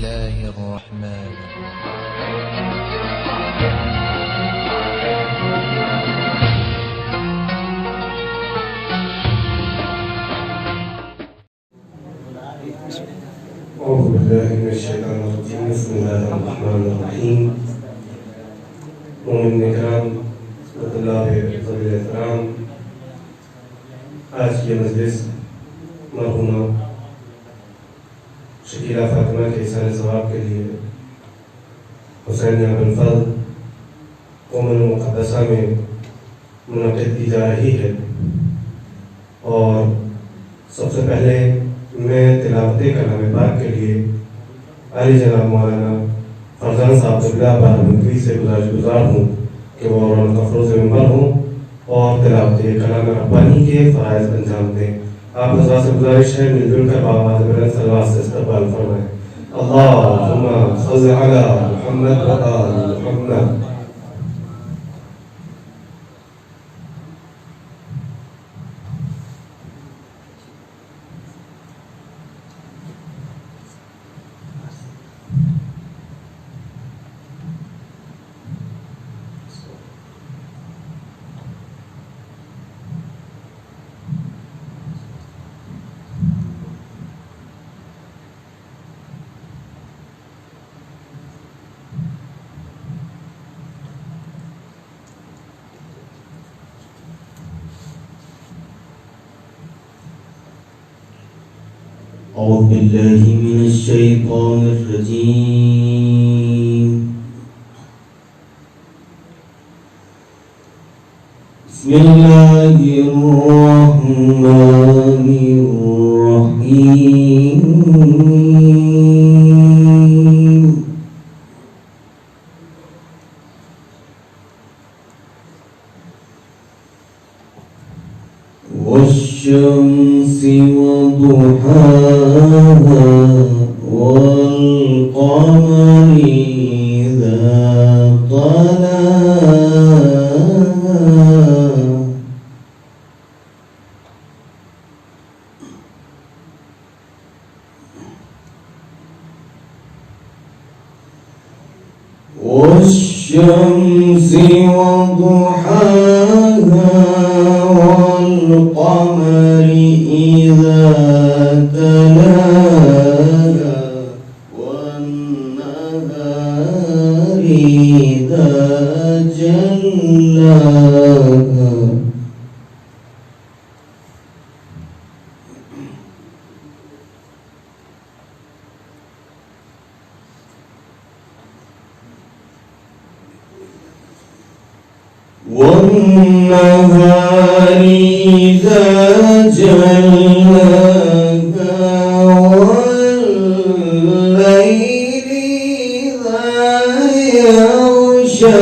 الله الرحمن أعوذ بالله من الشيطان الرجيم. بسم الله الرحمن الرحيم. مومن اکرام، طلاب ذوی احترام، آج کی مجلس مرحومہ شکیلہ فاطمہ کے احسان ثواب کے لیے حسینیہ بالفضل قوم المقدسہ میں منعقد کی جا رہی ہے، اور سب سے پہلے میں تلاوت کلام پاک کے لیے عالی جناب مولانا فرزان صاحب قبلہ بارہمنوی سے گزار ہوں کہ وہ رونق افروز منبر ہوں اور تلاوت کلام ربانی کے فرائض انجام دیں۔ آپ حضرات سے گزارش ہے مل جل کر بآواز بلند صلوات سے استقبال فرمائیں۔ اللہم صل علی محمد و آل محمد۔ أعوذ بالله من الشيطان الرجيم. بسم الله الرحمن الرحيم. والشمس وضحاها والقمر إذا طلاها والشمس وضحاها والقمر إذا تلاها والنهار إذا جلاها والنهار إذا جلاها والليل إذا يغشاها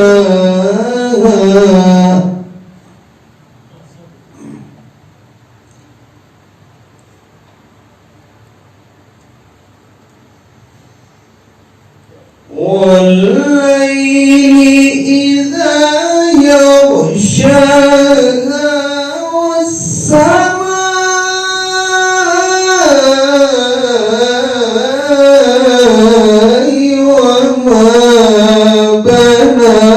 والليل إذا يغشاها والسماء وما بناها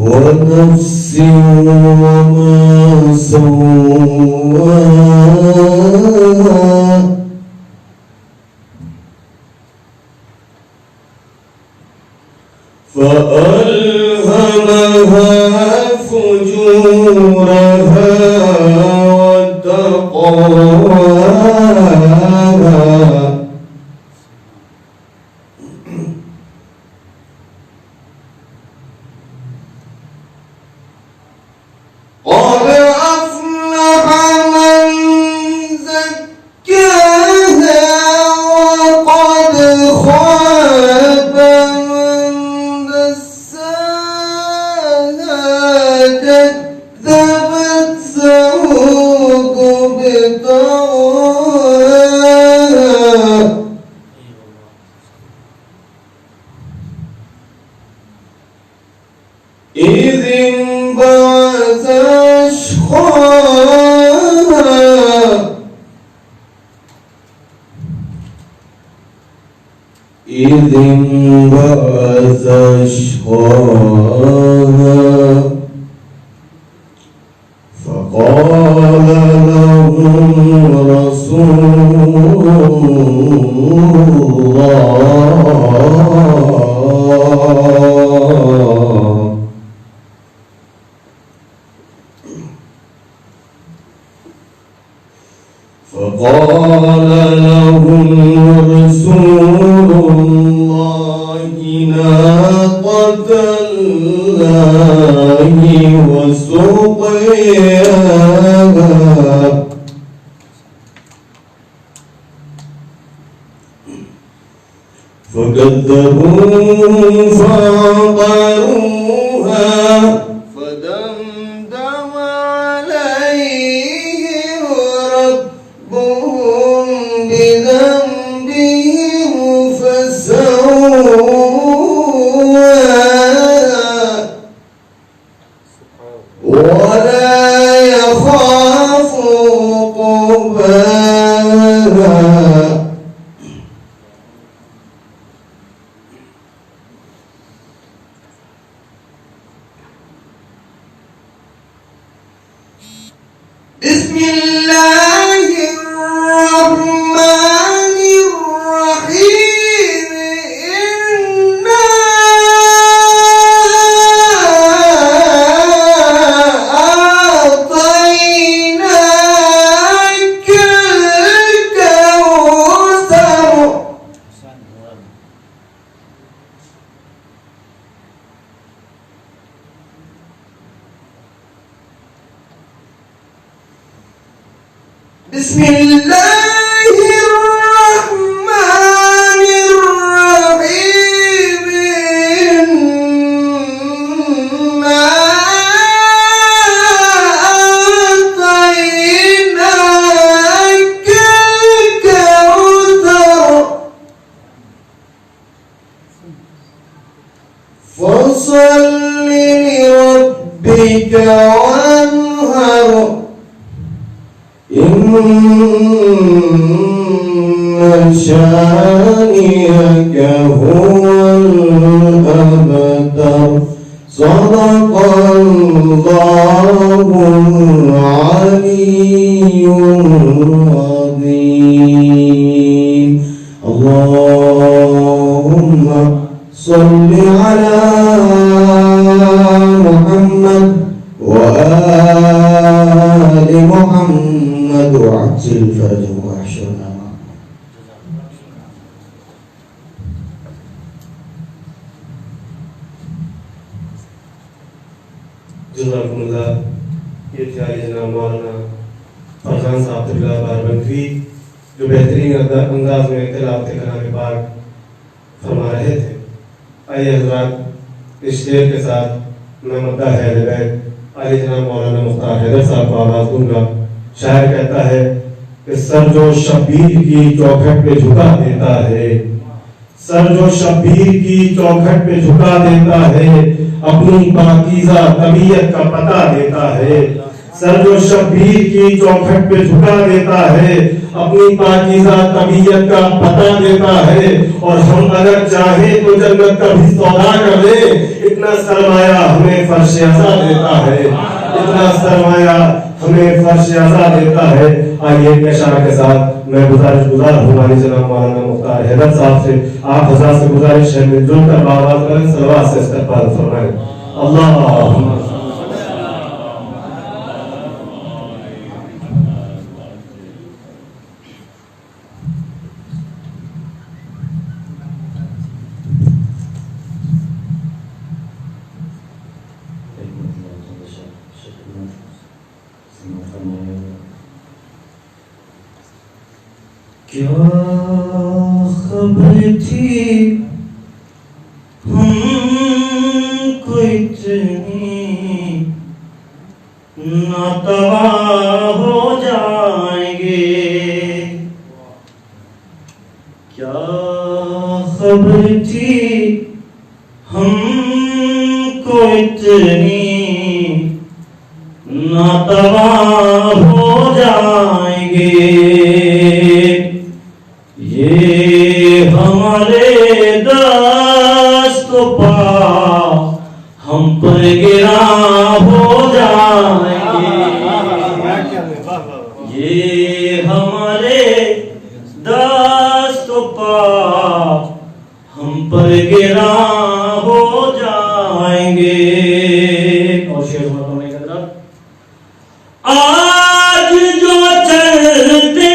ونفس وما سواها فألهمها فجورها وتقواها إذ انبعث أشقاها فقال لهم رسول الله ناقة الله وسقياها فكذبوه فعقروها فدمدم عليهم ربهم بذنبهم فسواها ولا يخاف عقباها بسم الله الرحمن الرحيم إنا أعطيناك الكوثر بسم الله الرحمن الرحيم إنا أعطيناك الكوثر فصل لربك وانهر إن شانئك هو الأبتر صدق الله العلي العظيم اللهم صل على محمد وآل محمد وعجل فرجهم واحشرنا معهم. جزاکم اللہ. یہ تھے جناب مولانا فرزان صاحب اللہ باربنکوی جو بہترین انداز میں تلاوت کلام پاک فرما رہے تھے. آئیے حضرات اس شعر کے ساتھ میں مدح اہل بیت علی جناب مولانا مختار حیدر صاحب کو آواز دوں گا. شاعر کہتا ہے کہ سر جو شبیر کی چوکھٹ پہ جھکا دیتا ہے، سر جو شبیر کی چوکھٹ پہ جھکا دیتا ہے، اپنی پاکیزہ طبیعت کا پتہ دیتا ہے. سر جو شبیر کی چوکھٹ پہ جھکا دیتا ہے، اپنی پاکیزہ طبیعت کا پتہ دیتا ہے. اور ہم اگر چاہیں تو جنت کا بھی سودا کر لیں، اتنا سرمایہ ہمیں فرش عزا دیتا ہے، اتنا سرمایہ ہمیں فرش عزا دیتا ہے. آئیے اشارہ کے ساتھ میں گزارش گزار ہوں ہمارے جناب مولانا مختار حیدر صاحب سے، آپ حضرات سے گزارش ہے مل جل کر آواز کریں، صلوات سے استقبال فرمائیں. اللہم کیا خبر تھی ہم کو اتنی ناتواں ہو جائیں گے، کیا خبر تھی ہم کو اتنی ناتواں ہو جائیں گے. یہ ہمارے دست و پا ہم پر گرا ہو جائیں گے، یہ ہمارے دست و پا ہم پر گرا ہو جائیں گے۔ اور شعر ہونے کا ذرا آج جو چلتے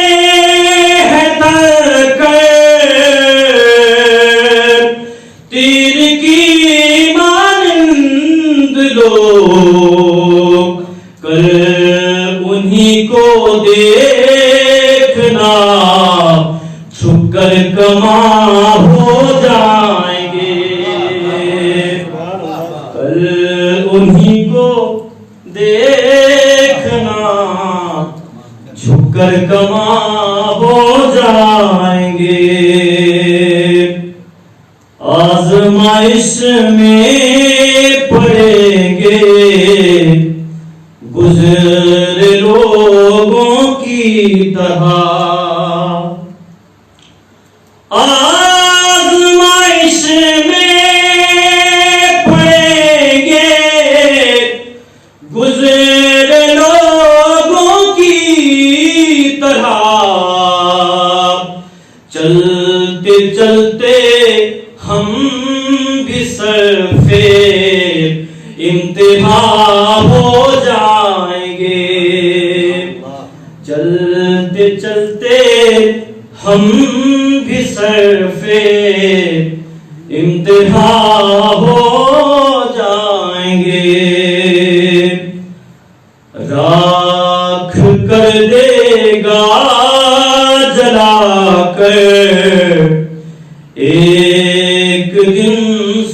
ہیں تر کر تیر کی مانند لوگ، کل انہی کو دیکھنا چھپ کر کما ہو جائیں گے، کل انہی کو دیکھنا جھک کر کما ہو جائیں گے۔ آزمائش میں پڑیں گے گزر لوگوں کی طرح، آزمائش میں پڑیں گے گزر لوگوں کی طرح، چلتے چلتے ہم بھی صرفِ انتہا ہو جائیں گے، چلتے چلتے ہم بھی صرفِ انتہا ہو جائیں گے، راکھ کر دے گا جلا کر ایک دن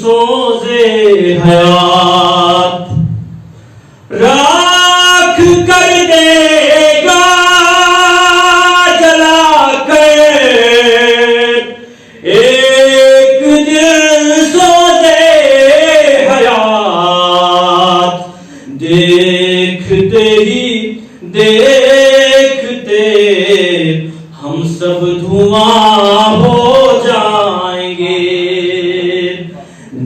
سوزے حیات، راکھ کر دے گا جلا کر ایک دن سوزے حیات، دیکھتے ہی دیکھتے ہم سب دھواں ہو جائیں گے،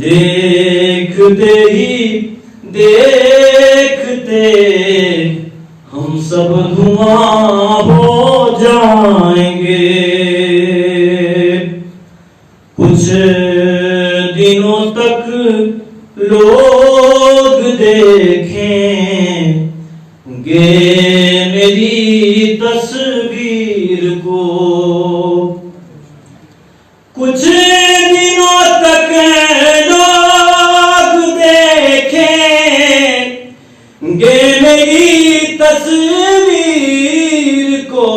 دیکھتے ہی دیکھتے ہم سب دھواں ہو جائیں گے۔ کچھ دنوں تک لوگ دیکھیں گے میری تصویر کو، کچھ دنوں تک لوگ دیکھیں گے میری تصویر کو،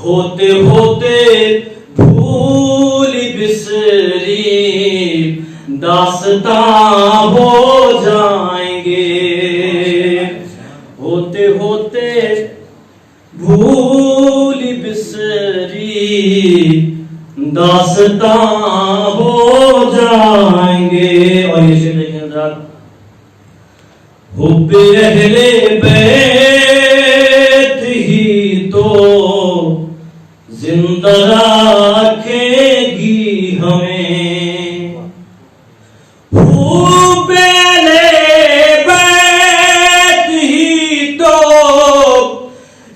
ہوتے ہوتے بھول بسری داستاں ہو جائیں گے، ہوتے ہوتے بھول بسری داستاں ہو جائیں گے۔ اور یہ شعر دیکھیں حضرات، حب اہل بیت ہی تو زندہ رکھے گی ہمیں، حب اہل بیت ہی تو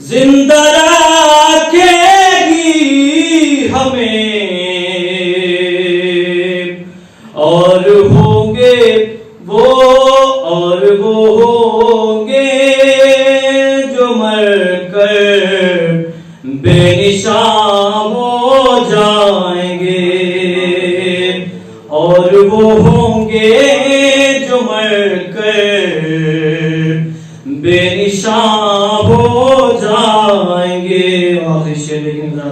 زندہ رکھے گی ہمیں، اور ہوں گے وہ ہوں گے جو مر کر بے نشان ہو جائیں گے، اور وہ ہوں گے جو مر کر بے نشان ہو جائیں گے۔ آخری شعر لیکن ذرا،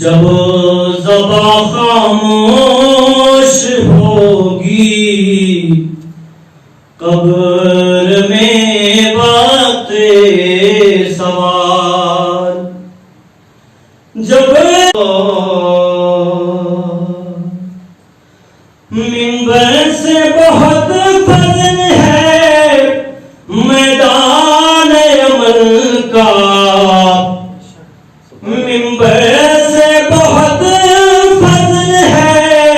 جب زباں خاموش ہوگی قبر میں وقت سوال، جب منبر سے بہت فضل ہے میدان عمل کا، منبر سے بہت فضل ہے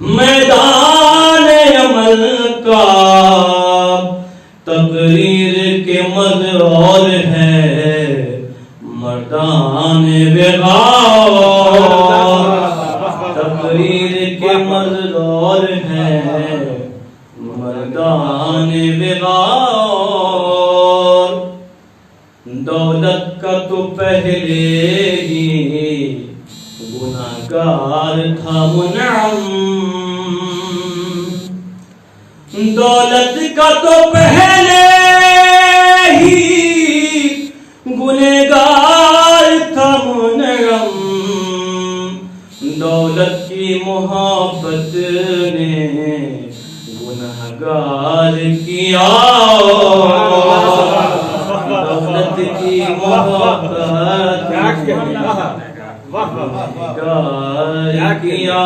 میدان عمل کا، تقریر کے مد اور ہے مردان وغار، تقریر کے مد اور ہے مردان وغار۔ دولت کا تو پہلے ہی گناہگار تھا منعم، دولت کا تو پہلے ہی گنہگار تھا منعم، دولت کی محبت نے گنہگار کیا، دولت کی محبت نے گنہگار کیا۔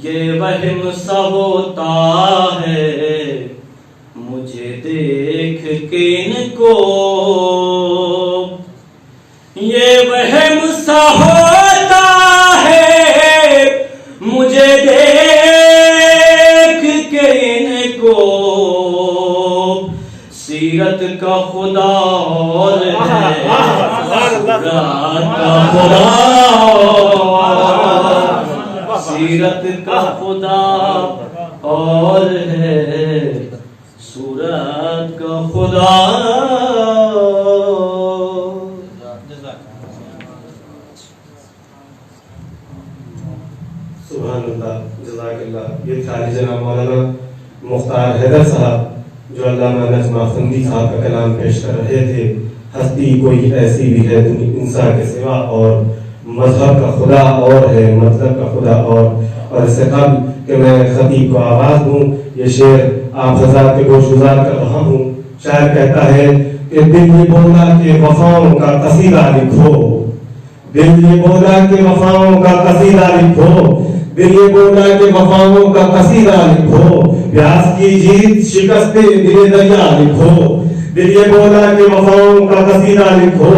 یہ وہم سا ہوتا ہے مجھے دیکھ کے ان کو، یہ وہم سا ہوتا ہے مجھے دیکھ کے ان کو، سیرت کا خدا اور ہے سورت کا خدا، سیرت کا خدا اور ہے سورت کا خدا۔ سبحان اللہ، جزاک اللہ۔ یہ تھا جناب مولانا مختار حیدر صاحب جو علامہ نجم افندی صاحب کا کلام پیش کر رہے تھے۔ ہستی کوئی ایسی بھی ہے انسان کے سوا، اور مذہب کا خدا اور ہے مطلب کا خدا اور اس سے قبل کہ میں خطیب کو آواز دوں، یہ شعر آپ حضرات کے گوش گزار کر رہا ہوں۔ شاعر کہتا ہے کہ دل یہ بولا کہ وفاؤں کا قصیدہ لکھو، دل یہ بولا کہ وفاؤں کا قصیدہ لکھو، دل یہ بولا کہ وفاؤں کا قصیدہ لکھو، پیاس کی جیت شکست دل دریا لکھو، دل یہ بولا کہ وفاؤں کا قصیدہ لکھو،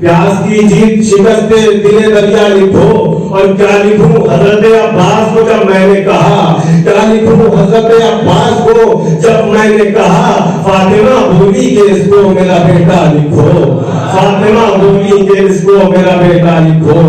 پیاس کی جیت شکست دل دریا لکھو۔ اور کیا لکھوں حضرت عباس کو جب میں نے کہا، کیا لکھوں حضرت عباس کو جب میں نے کہا، فاطمہ بولی کہ اس کو میرا بیٹا لکھو، فاطمہ بولی کہ اس کو میرا بیٹا لکھو۔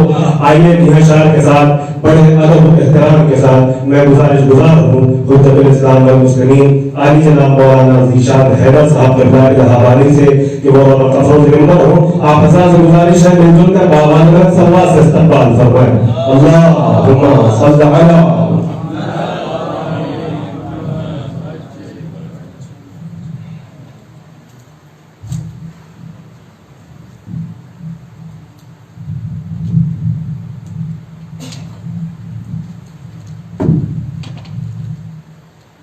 آئیے نہشار کے ساتھ بڑے ادب و احترام کے ساتھ میں گزار ہوں حجت الاسلام والمسلمین عالی جناب مولانا ذیشان حیدر صاحب کے حوالے سے کہ وہ تفوز ممبر ہوں۔ آپ حضرات سے گزارش ہے مل جل کر بابانگت صلوات سے استقبال فرمائیں۔ اللہم صل علی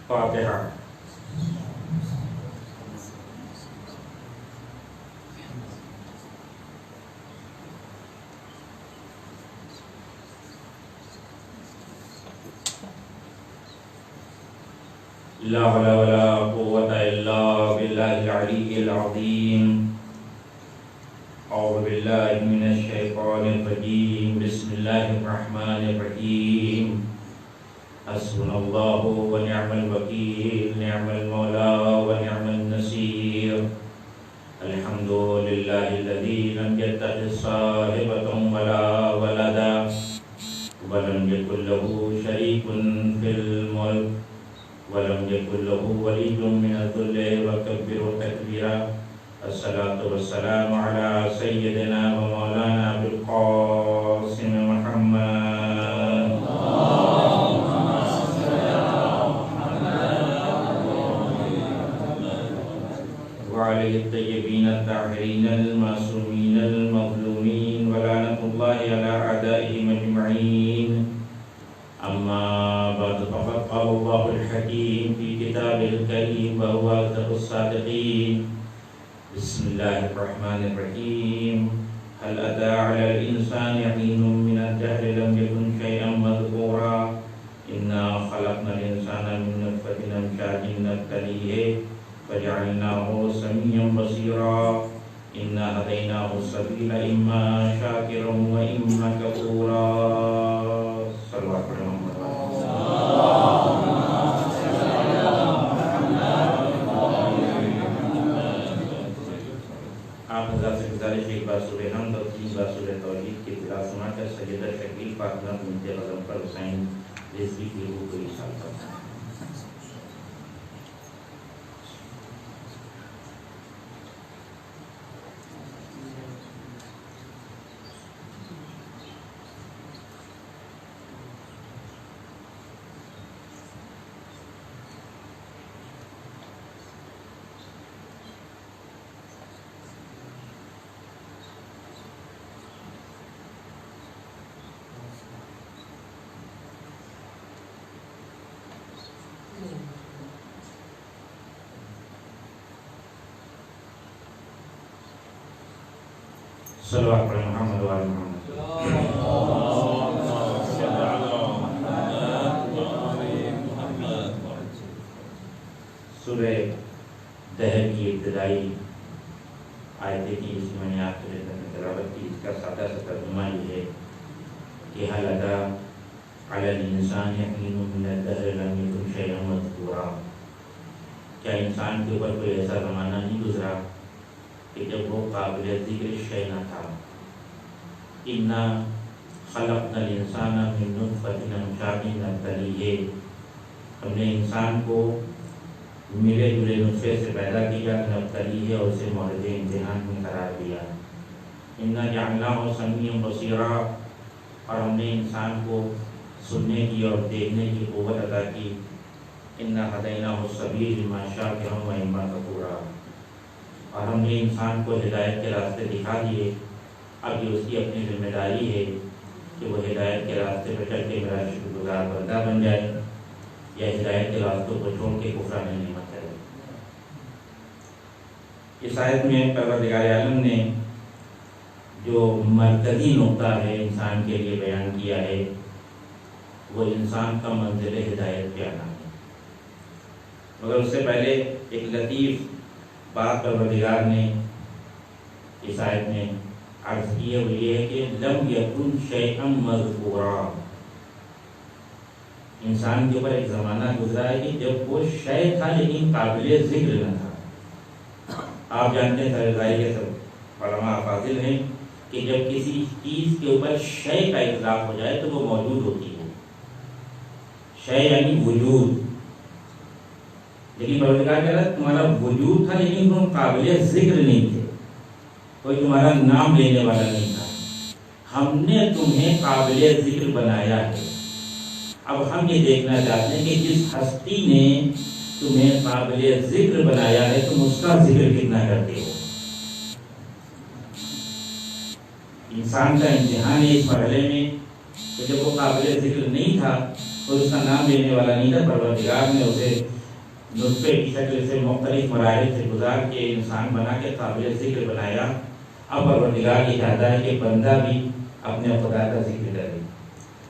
فاتحہ۔ لا حول ولا قوة إلا بالله العلي العظيم۔ أعوذ بالله من الشيطان الرجيم، بسم الله الرحمن الرحيم۔ حسبنا الله ونعم الوكيل، نعم المولى ونعم النصير۔ الحمد لله الذي لم يتخذ صاحبة ولا ولدا ولم يكن له شريك في الملك ولم يكن له ولي من الذل وكبره تكبيرا۔ الصلاة والسلام على سيدنا ومولانا أبي القاسم محمد وعليه الطيبين الطاهرين المعصومين المظلومين، ولعنة الله على أعدائهم أجمعين۔ أما بعد، فقد قال الله الحكيم في كتابه الكريم وهو أصدق الصادقين۔ بسم الله الرحمن الرحيم۔ هل أتى على الإنسان حين من الدهر لم يكن شيئا مذكورا، إنا خلقنا الإنسان من نطفة أمشاج نبتليه فجعلناه سميعا بصيرا۔ إنا هديناه السبيل إما شاكرا وإما كفورا صلى الله عليه وسلم. آپ حضرات سے گزارش ایک بار سورہ حمد اور 3 بار سورہ توحید کی تلاوت سنا کر سجدہ شکیل فاطمہ بنت غضنفر حسین رضوی کی روح کو ایصال کرتا ہے. صلوات پر محمد و آل محمد. سورہ دہر کی ابتدائی آیتیں کی اس میں نے آپ کے تلاوت کی. اس کا سادہ سا ترجمہ یہ ہے کہ حل ادا علی الانسان حین من الدہر لم یکن شیئا مذکورا. کیا انسان کے اوپر کوئی ایسا زمانہ نہیں گزرا کہ جب وہ قابل ذکر شے نہ تھا. انا خلقنا الانسان من نطفۃ امشاج نبتلیہ. ہم نے انسان کو ملے جلے نطفے سے پیدا کیا نبتلیہ اور اسے مورد امتحان میں قرار دیا. انا جعلناہ سمیعا بصیرا. اور ہم نے انسان کو سننے کی اور دیکھنے کی قوت عطا کی. انا ہدیناہ السبیل اما شاکرا و اما کفورا. اور ہم نے انسان کو ہدایت کے راستے دکھا دیے. اب یہ اس کی اپنی ذمہ داری ہے کہ وہ ہدایت کے راستے پر چل کے میرا شکر گزار بندہ بن جائے یا ہدایت کے راستوں کو چھوڑ کے کفران نعمت کرے. اس آیت میں پروردگار عالم نے جو مرکزی نقطہ ہے انسان کے لیے بیان کیا ہے وہ انسان کا منزل ہدایت پہ آنا ہے. مگر اس سے پہلے ایک لطیف بات پروردگار نے اس آیت میں عرض کی ہے. وہ یہ ہے کہ لم یکن شیئا مذکورا. انسان کے اوپر ایک زمانہ گزرا ہے کہ جب وہ شے تھا لیکن قابل ذکر نہ تھا. آپ جانتے ہیں سرزائی کے سب علماء فاضل ہیں کہ جب کسی چیز کے اوپر شے کا اطلاق ہو جائے تو وہ موجود ہوتی ہے. شے یعنی وجود. لیکن پروردگار کہہ رہا تمہارا وجود تھا لیکن تم قابل ذکر نہیں تھے. کوئی تمہارا نام لینے والا نہیں تھا. ہم نے تمہیں قابل ذکر بنایا ہے. اب ہم یہ دیکھنا چاہتے ہیں کہ جس ہستی نے تمہیں قابل ذکر بنایا ہے تم اس کا ذکر کتنا کرتے ہو. انسان کا امتحان ہے اس مرحلے میں کہ جب وہ قابل ذکر نہیں تھا اور اس کا نام لینے والا نہیں تھا پروردگار نے اسے نطفے کی شکل سے مختلف مراحل سے گزار کے انسان بنا کے قابل ذکر بنایا. اب پروردگار یہ چاہتا ہے کہ بندہ بھی اپنے خدا کا ذکر کرے.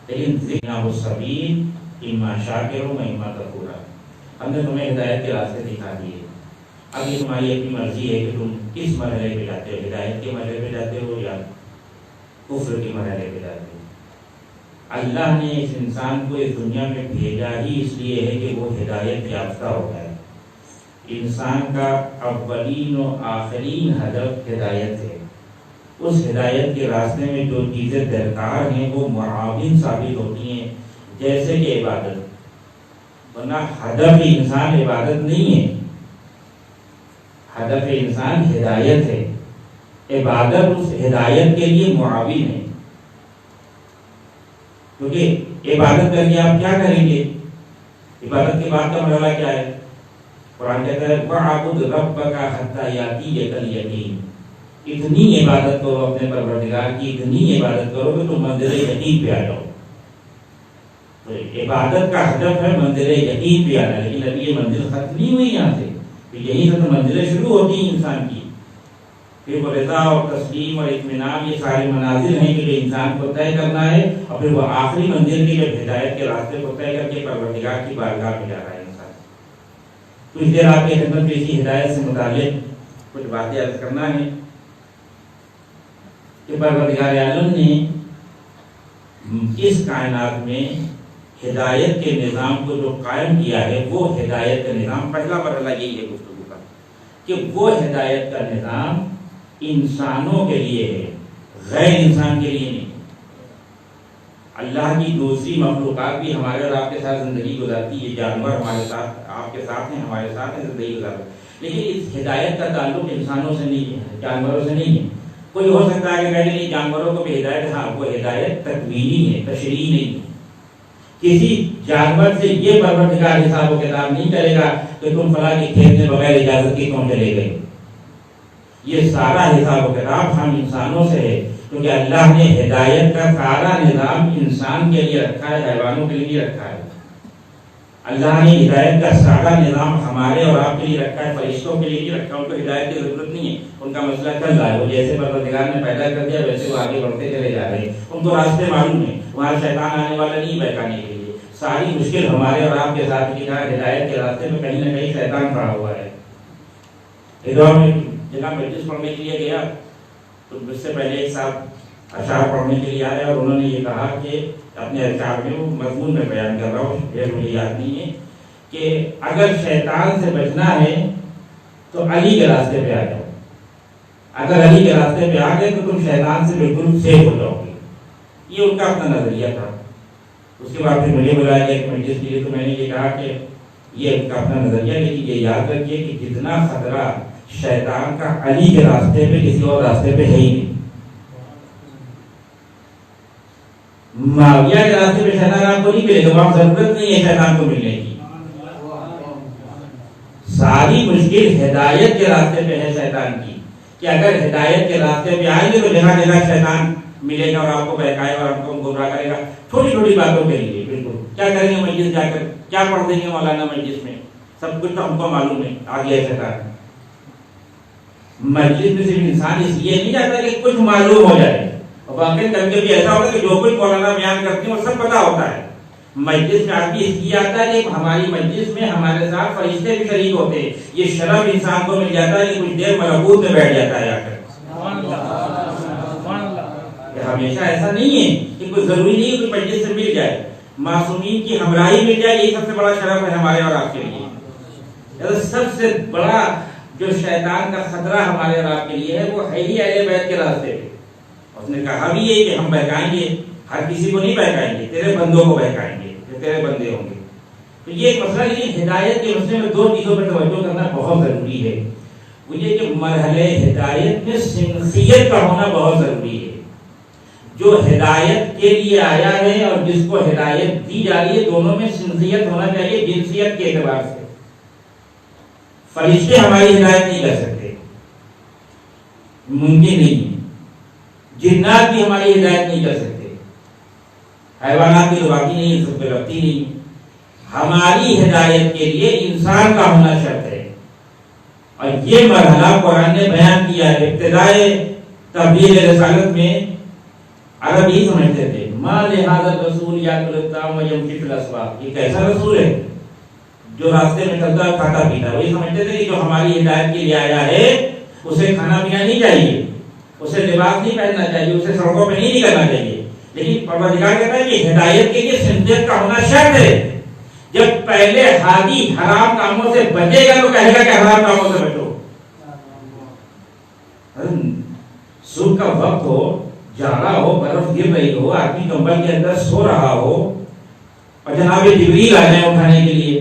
لیکن ذکر السبیل اما شاکر و اما کفورا. ہم نے تمہیں ہدایت کے راستے دکھا دیے. اب یہ تمہاری اپنی مرضی ہے کہ تم کس مرحلے پہ جاتے ہو. ہدایت کے مرحلے پہ جاتے ہو یا کفر کے مرحلے پہ جاتے ہو. اللہ نے اس انسان کو اس دنیا میں بھیجا ہی اس لیے ہے کہ وہ ہدایت یافتہ ہو جائے. انسان کا اولین و آخرین ہدف ہدایت ہے. اس ہدایت کے راستے میں جو چیزیں درکار ہیں وہ معاون ثابت ہوتی ہیں جیسے کہ عبادت. ورنہ ہدف انسان عبادت نہیں ہے. ہدف انسان ہدایت ہے. عبادت اس ہدایت کے لیے معاون ہے. کیونکہ عبادت کر کے آپ کیا کریں گے؟ عبادت کے بعد کا مرحلہ کیا ہے؟ قرآن کہتا ہے وَعَبُدْ رَبَّكَ حَتَّى يَأْتِيَكَ الْيَقِينُ. اتنی عبادت کرو اپنے پروردگار کی, اتنی عبادت کرو کہ تم منزل یقین پہ آ جاؤ. تو عبادت کا ہدف ہے منزل یقین پہ آنا. لیکن ابھی یہ منزل ختم نہیں ہوئی یہاں سے. یہیں سے تو منزلیں شروع ہوتی ہیں انسان کی. پھر وہ رضا اور تسلیم اور اطمینان یہ سارے منازل ہیں کہ انسان کو طے کرنا ہے. اور پھر وہ آخری منزل کی جب ہدایت کے راستے کو طے کر کے پروردگار کی بارگاہ میں جا رہا ہے انسان. کچھ دیر آپ کی خدمت میں اسی ہدایت سے متعلق کچھ باتیں عرض کرنا ہے. کہ پروردگار عالم نے اس کائنات میں ہدایت کے نظام کو جو قائم کیا ہے وہ ہدایت کا نظام پہلا مرحلہ یہی ہے گفتگو کا کہ وہ ہدایت کا نظام انسانوں کے لیے ہے، غیر انسان کے لیے نہیں۔ اللہ کی دوسری مخلوقات بھی ہمارے اور آپ کے ساتھ زندگی گزارتی ہے، جانور ہمارے ساتھ آپ کے ساتھ ہیں، ہمارے ساتھ ہیں، زندگی گزارتے ہیں، لیکن اس ہدایت کا تعلق انسانوں سے نہیں ہے، جانوروں سے نہیں ہے۔ کوئی ہو سکتا ہے کہ کہنے نہیں جانوروں کو بھی ہدایت، ہاں وہ ہدایت تکوینی ہے، تشریعی نہیں ہے۔ کسی جانور سے یہ پروردگار حساب و کتاب نہیں کرے گا کہ تم فلاں کے کھیت میں بغیر اجازت کے کیوں چلے گئے۔ یہ سارا حساب و کتاب ہم انسانوں سے ہے، کیونکہ اللہ نے ہدایت کا سارا نظام انسان کے لیے رکھا ہے، حیوانوں کے لیے رکھا ہے۔ اللہ نے ہدایت کا سارا نظام ہمارے اور آپ کے لیے رکھا ہے، فرشتوں کے لیے نہیں رکھا، ان کو ہدایت کی ضرورت نہیں ہے، ان کا مسئلہ چل رہا ہے، وہ جیسے پروردگار نے پیدا کر دیا ویسے وہ آگے بڑھتے چلے جا رہے ہیں، ان کو راستے معلوم ہیں، وہاں شیطان آنے والا نہیں بہکانے کے لیے۔ ساری مشکل ہمارے اور آپ کے ساتھ کی ہدایت کے راستے میں کہیں نہ کہیں شیطان کھڑا ہوا ہے۔ ادھر میں جگہ مجلس پڑھنے کے لیے گیا تو مجھ سے پہلے ایک صاحب اشعار پڑھنے کے لیے آئے اور انہوں نے یہ کہا کہ اپنے اشعار میں وہ مضمون میں بیان کر رہا ہوں، یہ مجھے یاد نہیں ہے، کہ اگر شیطان سے بچنا ہے تو علی کے راستے پہ آ جاؤ، اگر علی کے راستے پہ آ گئے تو تم شیطان سے بالکل سیف ہو جاؤ گے۔ یہ ان کا اپنا نظریہ تھا۔ اس کے بعد پھر مجھے بلایا گیا ایک مجلس کے لیے تو میں نے یہ کہا کہ یہ ان کا اپنا نظریہ، لیکن یہ یاد رکھیے کہ جتنا خطرہ شیطان کا علی کے راستے پہ کسی اور راستے پہ ہے ہی نہیں۔ معاویہ کے راستے پہ شیطان آپ کو نہیں ملے گا، وہاں ضرورت نہیں ہے شیطان کو ملنے کی۔ ساری مشکل ہدایت کے راستے پہ ہے شیطان کی، کہ اگر ہدایت کے راستے پہ آئیں گے تو جگہ جگہ شیطان ملے گا اور آپ کو بہکائے گا اور آپ کو گمراہ کرے گا، چھوٹی چھوٹی باتوں کے لیے۔ بالکل کیا کریں گے مجلس جا کر، کیا پڑھ دیں گے مولانا مجلس میں، سب کچھ تو ہم کو معلوم ہے، آ گیا شیطان۔ مجلس میں صرف انسان اس لیے نہیں جاتا کہ کچھ معلوم ہو جائے، اور واقعی کبھی کبھی ایسا ہوتا ہے کہ جو کچھ مولانا بیان کرتے ہیں وہ سب پتا ہوتا ہے۔ مجلس میں آدمی اس لیے آتا ہے کہ ہماری مجلس میں ہمارے ساتھ فرشتے بھی شریک ہوتے ہیں، یہ شرف انسان کو مل جاتا ہے کہ کچھ دیر ملکوت میں بیٹھ جاتا ہے آ کر۔ ہمیشہ ایسا نہیں ہے کہ کوئی ضروری نہیں ہے کہ مجلس سے مل جائے، معصومین کی ہمراہی مل جائے، یہ سب سے بڑا شرف ہے ہمارے اور آپ کے لیے۔ سب سے بڑا جو شیطان کا خطرہ ہمارے اور آپ کے لیے ہے وہ ہے ہی اہل بیت کے راستے پہ۔ اس نے کہا بھی یہ کہ ہم بہکائیں گے، ہر کسی کو نہیں بہکائیں گے، تیرے بندوں کو بہکائیں گے جو تیرے بندے ہوں گے۔ تو یہ ایک مسئلہ، لیکن ہدایت کے مسئلے میں دو چیزوں پر توجہ کرنا بہت ضروری ہے۔ وہ یہ کہ مرحلے ہدایت میں سنسیت کا ہونا بہت ضروری ہے۔ جو ہدایت کے لیے آیا ہے اور جس کو ہدایت دی جا رہی ہے، دونوں میں سنسیت ہونا چاہیے جنسیت کے اعتبار سے۔ فرشتے ہماری ہدایت نہیں کر سکتے، ممکن نہیں ہے۔ جنات بھی ہماری ہدایت نہیں کر سکتے، حیوانات کی تو باقی نہیں ہے، سب پہ ربطی نہیں۔ ہماری ہدایت کے لیے انسان کا ہونا شرط ہے، اور یہ مرحلہ قرآن نے بیان کیا ہے۔ ابتدائے تبلیغ رسالت میں عرب یہی سمجھتے تھے، ما لہذا الرسول یاکل الطعام ویمشی فی الاسواق، یہ کیسا رسول ہے جو راستے میں چلتا ہے کھاتا پیتا ہے۔ وہی سمجھتے تھے کہ جو ہماری ہدایت کے لیے آیا ہے اسے کھانا پینا نہیں چاہیے، اسے لباس نہیں پہننا چاہیے، اسے سڑکوں پہ نہیں نکلنا چاہیے۔ لیکن پروردگار کہتا ہے کہ ہدایت کے لیے سنسیت کا ہونا شرط ہے۔ جب پہلے ہادی حرام کاموں سے بچے گا تو کہے گا کہ حرام کاموں سے بچو۔ صبح کا وقت ہو، جاڑا ہو، برف گر رہی ہو، آدمی کمبل کے اندر سو رہا ہو اور جناب جبریل آ جائیں اٹھانے کے لیے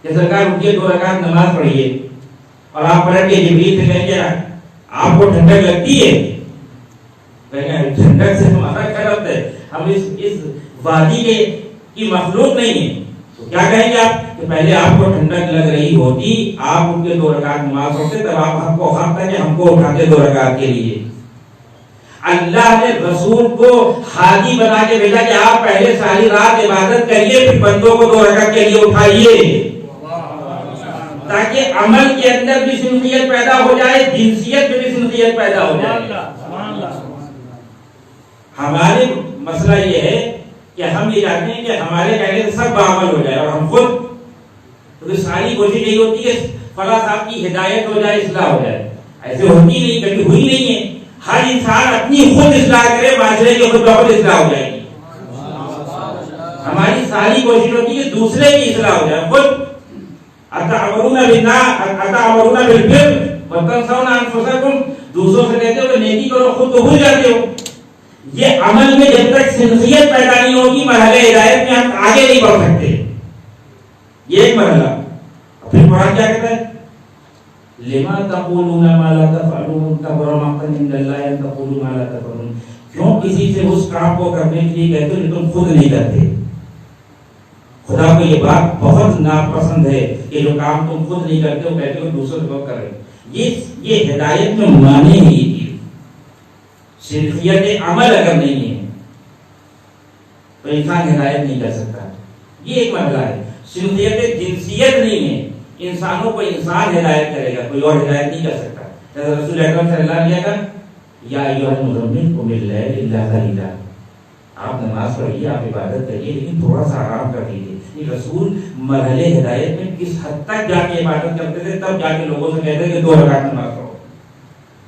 کہ سرکار اٹھیے 2 رکعت نماز پڑھیے، اور آپ پلٹ کے جبریل سے کہیں گے آپ کو ٹھنڈک لگتی ہے؟ ٹھنڈک سے ہمارا کیا ربط ہے، ہم اس وادی کی مخلوق نہیں ہے۔ تو کیا کہیں گے آپ کہ پہلے آپ کو ٹھنڈک لگ رہی ہوتی، آپ اٹھ کے 2 رکعت نماز پڑھتے، تب آپ کو حق تھا کہ ہم کو اٹھاتے 2 رکعت کے لیے۔ اللہ نے رسول کو ہادی بنا کے بھیجا کہ آپ پہلے ساری رات عبادت کریے، پھر بندوں کو 2 رکعت کے لیے اٹھائیے، تاکہ عمل کے اندر بھی سنسیت پیدا ہو جائے، جنسیت میں بھی سنسیت پیدا ہو جائے۔ ہمارے مسئلہ یہ ہے کہ ہم یہ چاہتے ہیں کہ ہمارے کہنے سے سب بعمل ہو جائے، اور ہم خود تو ساری کوشش یہی ہوتی ہے کہ فلاں صاحب کی ہدایت ہو جائے، اصلاح ہو جائے۔ ایسے ہوتی نہیں، کبھی ہوئی نہیں ہے۔ ہر انسان اپنی خود اصلاح کرے، معاشرے کی خود بخود اصلاح ہو جائے گی. ہماری ساری کوشش ہوتی ہے کہ دوسرے کی اصلاح ہو جائے. خود اتأمرون بالبر وتنسون انفسکم، دوسروں سے کہتے ہو کہ نیکی کرو، خود تو بھول جاتے ہو. یہ عمل میں جب تک سنسیت پیدا نہیں ہوگی مرحلہ ہدایت میں ہم آگے نہیں بڑھ سکتے. یہ ایک مرحلہ. پھر قرآن کیا کہتا ہے؟ لما تقولون ما لا تفعلون کبر مقتا عند اللہ ان تقولوا ما لا تفعلون. کیوں کسی سے اس کام کو کرنے کے لیے کہتے ہو جو تم خود نہیں کرتے؟ خدا کو یہ بات بہت ناپسند ہے کہ جو کام تم خود نہیں کرتے ہو کہتے ہو دوسرے لوگ کریں. یہ ہدایت میں مانے ہی تھی. صرفیت عمل اگر نہیں ہے تو انسان ہدایت نہیں کر سکتا. یہ ایک مرحلہ ہے. صرفیت جنسیت نہیں ہے. انسانوں کو انسان ہدایت کرے گا، کوئی اور ہدایت نہیں کر سکتا. رسول اکرم صلی اللہ علیہ وسلم یا ایھا المزمل قم الليل الا قليلا، آپ نماز پڑھیے، آپ عبادت کریے، لیکن تھوڑا سا آرام کر لیجیے. رسول مرحلے ہدایت میں کس حد تک جا کے عبادت کرتے تھے، تب جا کے لوگوں سے کہتے کہ 2 رکعت نماز پڑھو.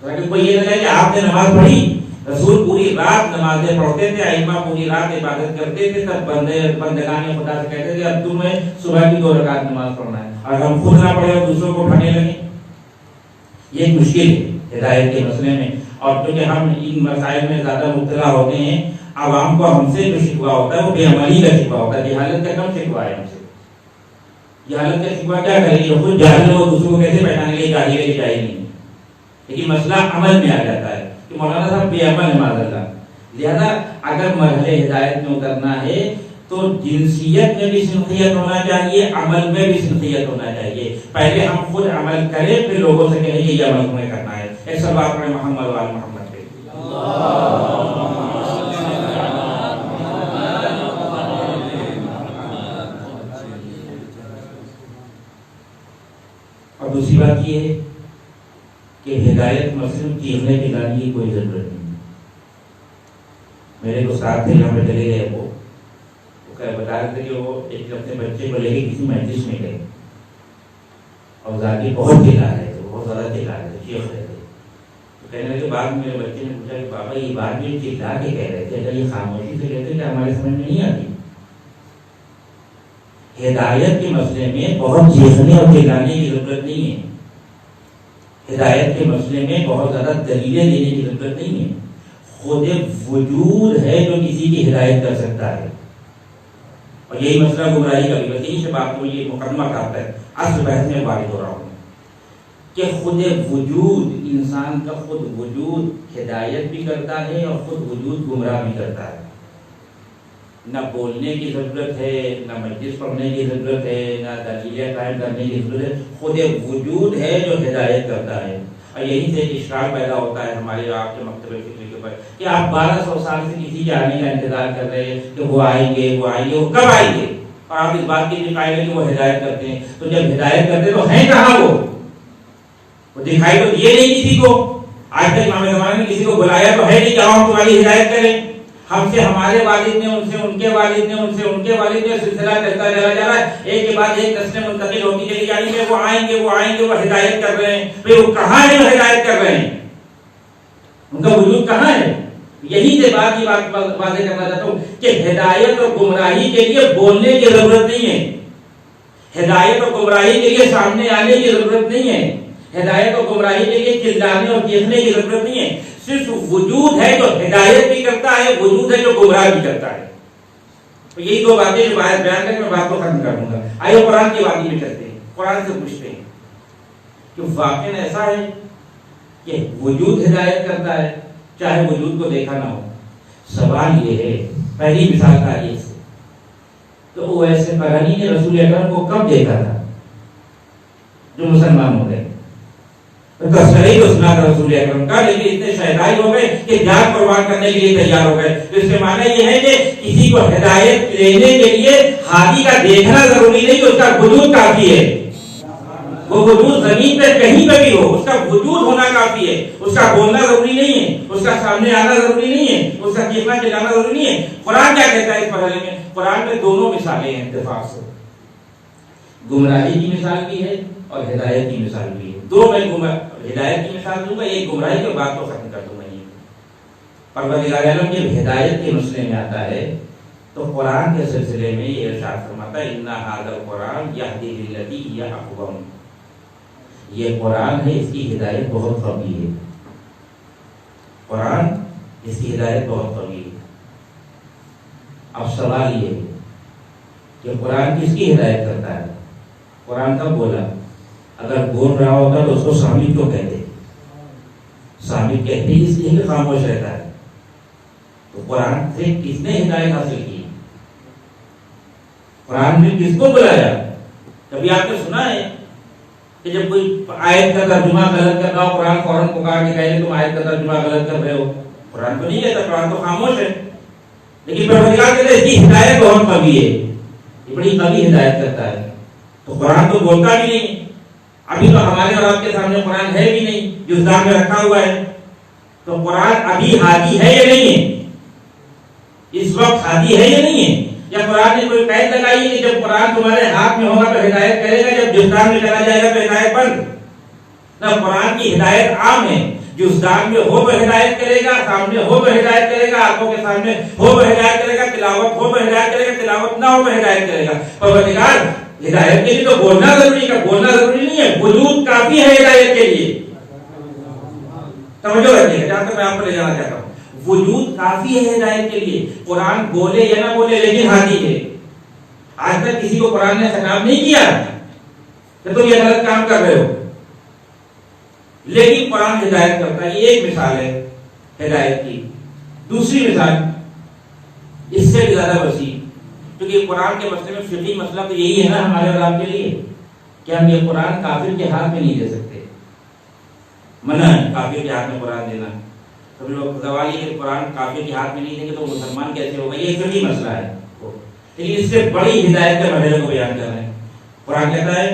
تاکہ کوئی یہ نہ کہے کہ آپ نے نماز پڑھی. رسول پوری رات نمازیں پڑھتے تھے، ائمہ پوری رات عبادت کرتے تھے، تب بندگان خدا سے کہتے تھے اب تمہیں صبح کی 2 رکعت نماز پڑھنا ہے. اور ہم خود نہ پڑھے اور دوسروں کو اٹھانے لگے. یہ ایک مشکل ہے ہدایت کے مسئلے میں. اور کیونکہ ہم ان مسائل میں زیادہ مبتلا ہوتے ہیں، عوام کو ہم سے جو شکوہ ہوتا ہے وہ بے عملی کا شکوہ ہوتا ہے. جہالت کا کم شکوہ ہے ہم سے. جہالت کا شکوہ کیا کریں گے؟ خود جاہل ہو دوسروں کو کیسے پہچانے کے لیے گاڑی لے کے جائے نہیں. لیکن مسئلہ عمل میں آ جاتا ہے کہ مولانا صاحب بے عمل ہے معاذ اللہ. لہذا اگر مرحلے ہدایت میں اترنا ہے تو جنسیت میں بھی صنفیت ہونا چاہیے، عمل میں بھی صنفیت ہونا چاہیے. پہلے ہم خود عمل کریں، پھر لوگوں سے کہیں یہ عمل تمہیں کرنا ہے. ایک سب آپ نے محمد وآل محمد پہ اور دوسری بات یہ ہے کہ ہدایت مسلم چیخنے پلانے کی کوئی ضرورت نہیں. میرے کو ساتھ تھے یہاں پہ چلے گئے، وہ بتا رہے تھے کہ وہ ایک اپنے بچے کو لے کے کسی مجلس میں گئے اور ذاتی بہت چلا رہے تھے، بہت زیادہ چلا رہے تھے، چیخ رہے تھے. تو کہنے لگے بعد میں میرے بچے نے پوچھا کہ بابا یہ بات بھی چلا کے کہہ رہے تھے، اگر یہ خاموشی سے کہتے کہ ہمارے سمجھ میں نہیں آتی. ہدایت کے مسئلے میں بہت چیخنے اور چلانے کی ضرورت نہیں ہے. ہدایت کے مسئلے میں بہت زیادہ دلیلیں دینے کی ضرورت نہیں ہے. خود وجود ہے جو کسی کی ہدایت کر سکتا ہے. اور یہی مسئلہ گمراہی کا بھی، بس یہی سے بات کو یہ مقدمہ کرتا ہے. اصل بحث میں وارد ہو رہا ہوں کہ خود وجود، انسان کا خود وجود ہدایت بھی کرتا ہے اور خود وجود گمراہ بھی کرتا ہے. نہ بولنے کی ضرورت ہے، نہ مجلس پڑھنے کی ضرورت ہے، نہ دلیلیں قائم کرنے کی ضرورت ہے. خود وجود ہے جو ہدایت کرتا ہے. اور یہی سے اشکال پیدا ہوتا ہے ہمارے آپ کے مکتب فکری کے اوپر کہ آپ 1200 سال سے کسی کے آنے کا انتظار کر رہے ہیں کہ وہ آئیں گے، وہ کب آئیں گے، اور آپ اس بات کی بھی قائل ہیں کہ وہ ہدایت کرتے ہیں. تو جب ہدایت کرتے تو ہیں کہاں وہ دکھائی تو دیے نہیں کسی کو. آج تک امام زمانے میں کسی کو بلایا تو ہے نہیں کہ ہم تمہاری ہدایت کریں. ہم سے ہمارے والد نے، ان سے ان کے والد نے، ان سے ان کے والد نے، سلسلہ چلتا چلا جا رہا ہے. ایک کے بعد ایک نسلیں منتقل ہوتی چلی جا رہی ہے. وہ آئیں گے، وہ آئیں گے، وہ ہدایت کر رہے ہیں. پھر وہ کہاں ہے وہ ہدایت کر رہے ہیں؟ ان کا وجود کہاں ہے؟ یہی سے بات واضح کرنا چاہتا ہوں کہ ہدایت اور گمراہی کے لیے بولنے کی ضرورت نہیں ہے. ہدایت اور گمراہی کے لیے سامنے آنے کی ضرورت نہیں ہے. ہدایت اور گمراہی کے لیے چلانے اور دیکھنے کی ضرورت نہیں ہے. صرف وجود ہے جو ہدایت بھی کرتا ہے، وجود ہے جو گمراہ بھی کرتا ہے. تو یہی 2 باتیں جو باہر بیان کر کے میں بات کو ختم کر دوں گا. آئیے قرآن کی بات میں کرتے ہیں. قرآن سے پوچھتے ہیں کہ واقعا ایسا ہے کہ وجود ہدایت کرتا ہے چاہے وجود کو دیکھا نہ ہو؟ سوال یہ ہے، پہلی مثال تاریخ سے، تو وہ ایسے قرآنی نے رسول اکرم کو کب دیکھا تھا جو مسلمان ہو گئے؟ تصریح تو سنا تھا رسول اکرم کا، لیکن اتنے شہدائی ہو گئے کہ جان قربان کرنے کے لیے تیار ہو گئے. تو اس کے معنی یہ ہے کہ کسی کو ہدایت لینے کے لیے ہادی کا دیکھنا ضروری نہیں، اس کا وجود کافی ہے. وہ وجود زمین پہ کہیں پہ بھی ہو، اس کا وجود ہونا کافی ہے. اس کا بولنا ضروری نہیں ہے، اس کا سامنے آنا ضروری نہیں ہے، اس کا چیخنا چلانا ضروری نہیں ہے. قرآن کیا کہتا ہے اس مرحلے میں؟ قرآن میں 2 مثالیں ہیں اتفاق سے. گمراہی کی مثال بھی ہے اور ہدایت کی مثال بھی ہے. 2 میں ہدایت کی مثال دوں گا، ایک گمراہی کے بعد تو ختم کر دوں گا. پروردگار عالم جب ہدایت کے مسئلے میں آتا ہے تو قرآن کے سلسلے میں یہ ارشاد فرماتا ہے اِنَّ هَذَا الْقُرْآنَ يَهْدِي لِلَّتِي هِيَ أَقْوَمُ. یہ قرآن ہے، اس کی ہدایت بہت قوی ہے. قرآن اس کی ہدایت بہت قوی ہے. اب سوال یہ ہے کہ قرآن کس کی ہدایت کرتا ہے؟ قرآن کب بولا؟ اگر بول رہا ہوتا تو اس کو سامع کیوں کہتے؟ سامع کہتے ہی اس لیے کہ خاموش رہتا ہے. تو قرآن سے کس نے ہدایت حاصل کی؟ قرآن نے کس کو بلایا؟ کبھی آپ نے سنا ہے کہ جب کوئی آیت کا ترجمہ غلط کر رہا ہو قرآن فوراً پکار کے کہے تم آیت کا ترجمہ غلط کر رہے ہو؟ قرآن تو نہیں کہتا، قرآن تو خاموش ہے. لیکن پروردگار کہتے ہیں اس کی ہدایت بہت قوی ہے، یہ بڑی قوی ہدایت کرتا ہے. تو قرآن تو بولتا بھی نہیں. ابھی تو ہمارے اور آپ کے سامنے قرآن ہے بھی نہیں، جزدان میں رکھا ہوا ہے. تو قرآن ابھی ہادی ہے یا نہیں ہے؟ اس وقت ہادی ہے یا نہیں ہے؟ یا قرآن نے کوئی قید لگائی ہے کہ جب قرآن تمہارے ہاتھ میں ہوگا تو ہدایت کرے گا، جب جزدان میں چلا جائے گا تو ہدایت بند؟ نہ، قرآن کی ہدایت عام ہے. جزدان میں ہو تو ہدایت کرے گا، سامنے ہو تو ہدایت کرے گا، آنکھوں کے سامنے ہو تو ہدایت کرے گا، تلاوت ہو تو ہدایت کرے گا، تلاوت نہ ہو تو ہدایت کرے گا. پروردگار ہدایت کے لیے تو بولنا ضروری ہے، بولنا ضروری نہیں ہے، وجود کافی ہے ہدایت کے لیے. توجہ رکھیے، جہاں تک میں آپ کو لے جانا چاہتا ہوں، وجود کافی ہے ہدایت کے لیے. قرآن بولے یا نہ بولے لیکن ہادی ہے. آج تک کسی کو قرآن نے خطاب نہیں کیا کہ تم یہ غلط کام کر رہے ہو، لیکن قرآن ہدایت کرتا ہے. یہ ایک مثال ہے ہدایت کی. دوسری مثال اس سے بھی زیادہ وسیع، کیونکہ قرآن کے مسئلے میں فقہی مسئلہ تو یہی ہے نا ہمارے اور آپ کے لیے کہ ہم یہ قرآن کافر کے ہاتھ میں نہیں دے سکتے. منع ہے کافر کے ہاتھ میں قرآن دینا. تو لوگ سوال یہ کہ قرآن کافر کے ہاتھ میں نہیں دیں گے تو مسلمان کیسے ہوگا؟ یہ فقہی مسئلہ ہے. لیکن اس سے بڑی ہدایت کے مرحلے کو بیان کر رہے ہیں. قرآن کہتا ہے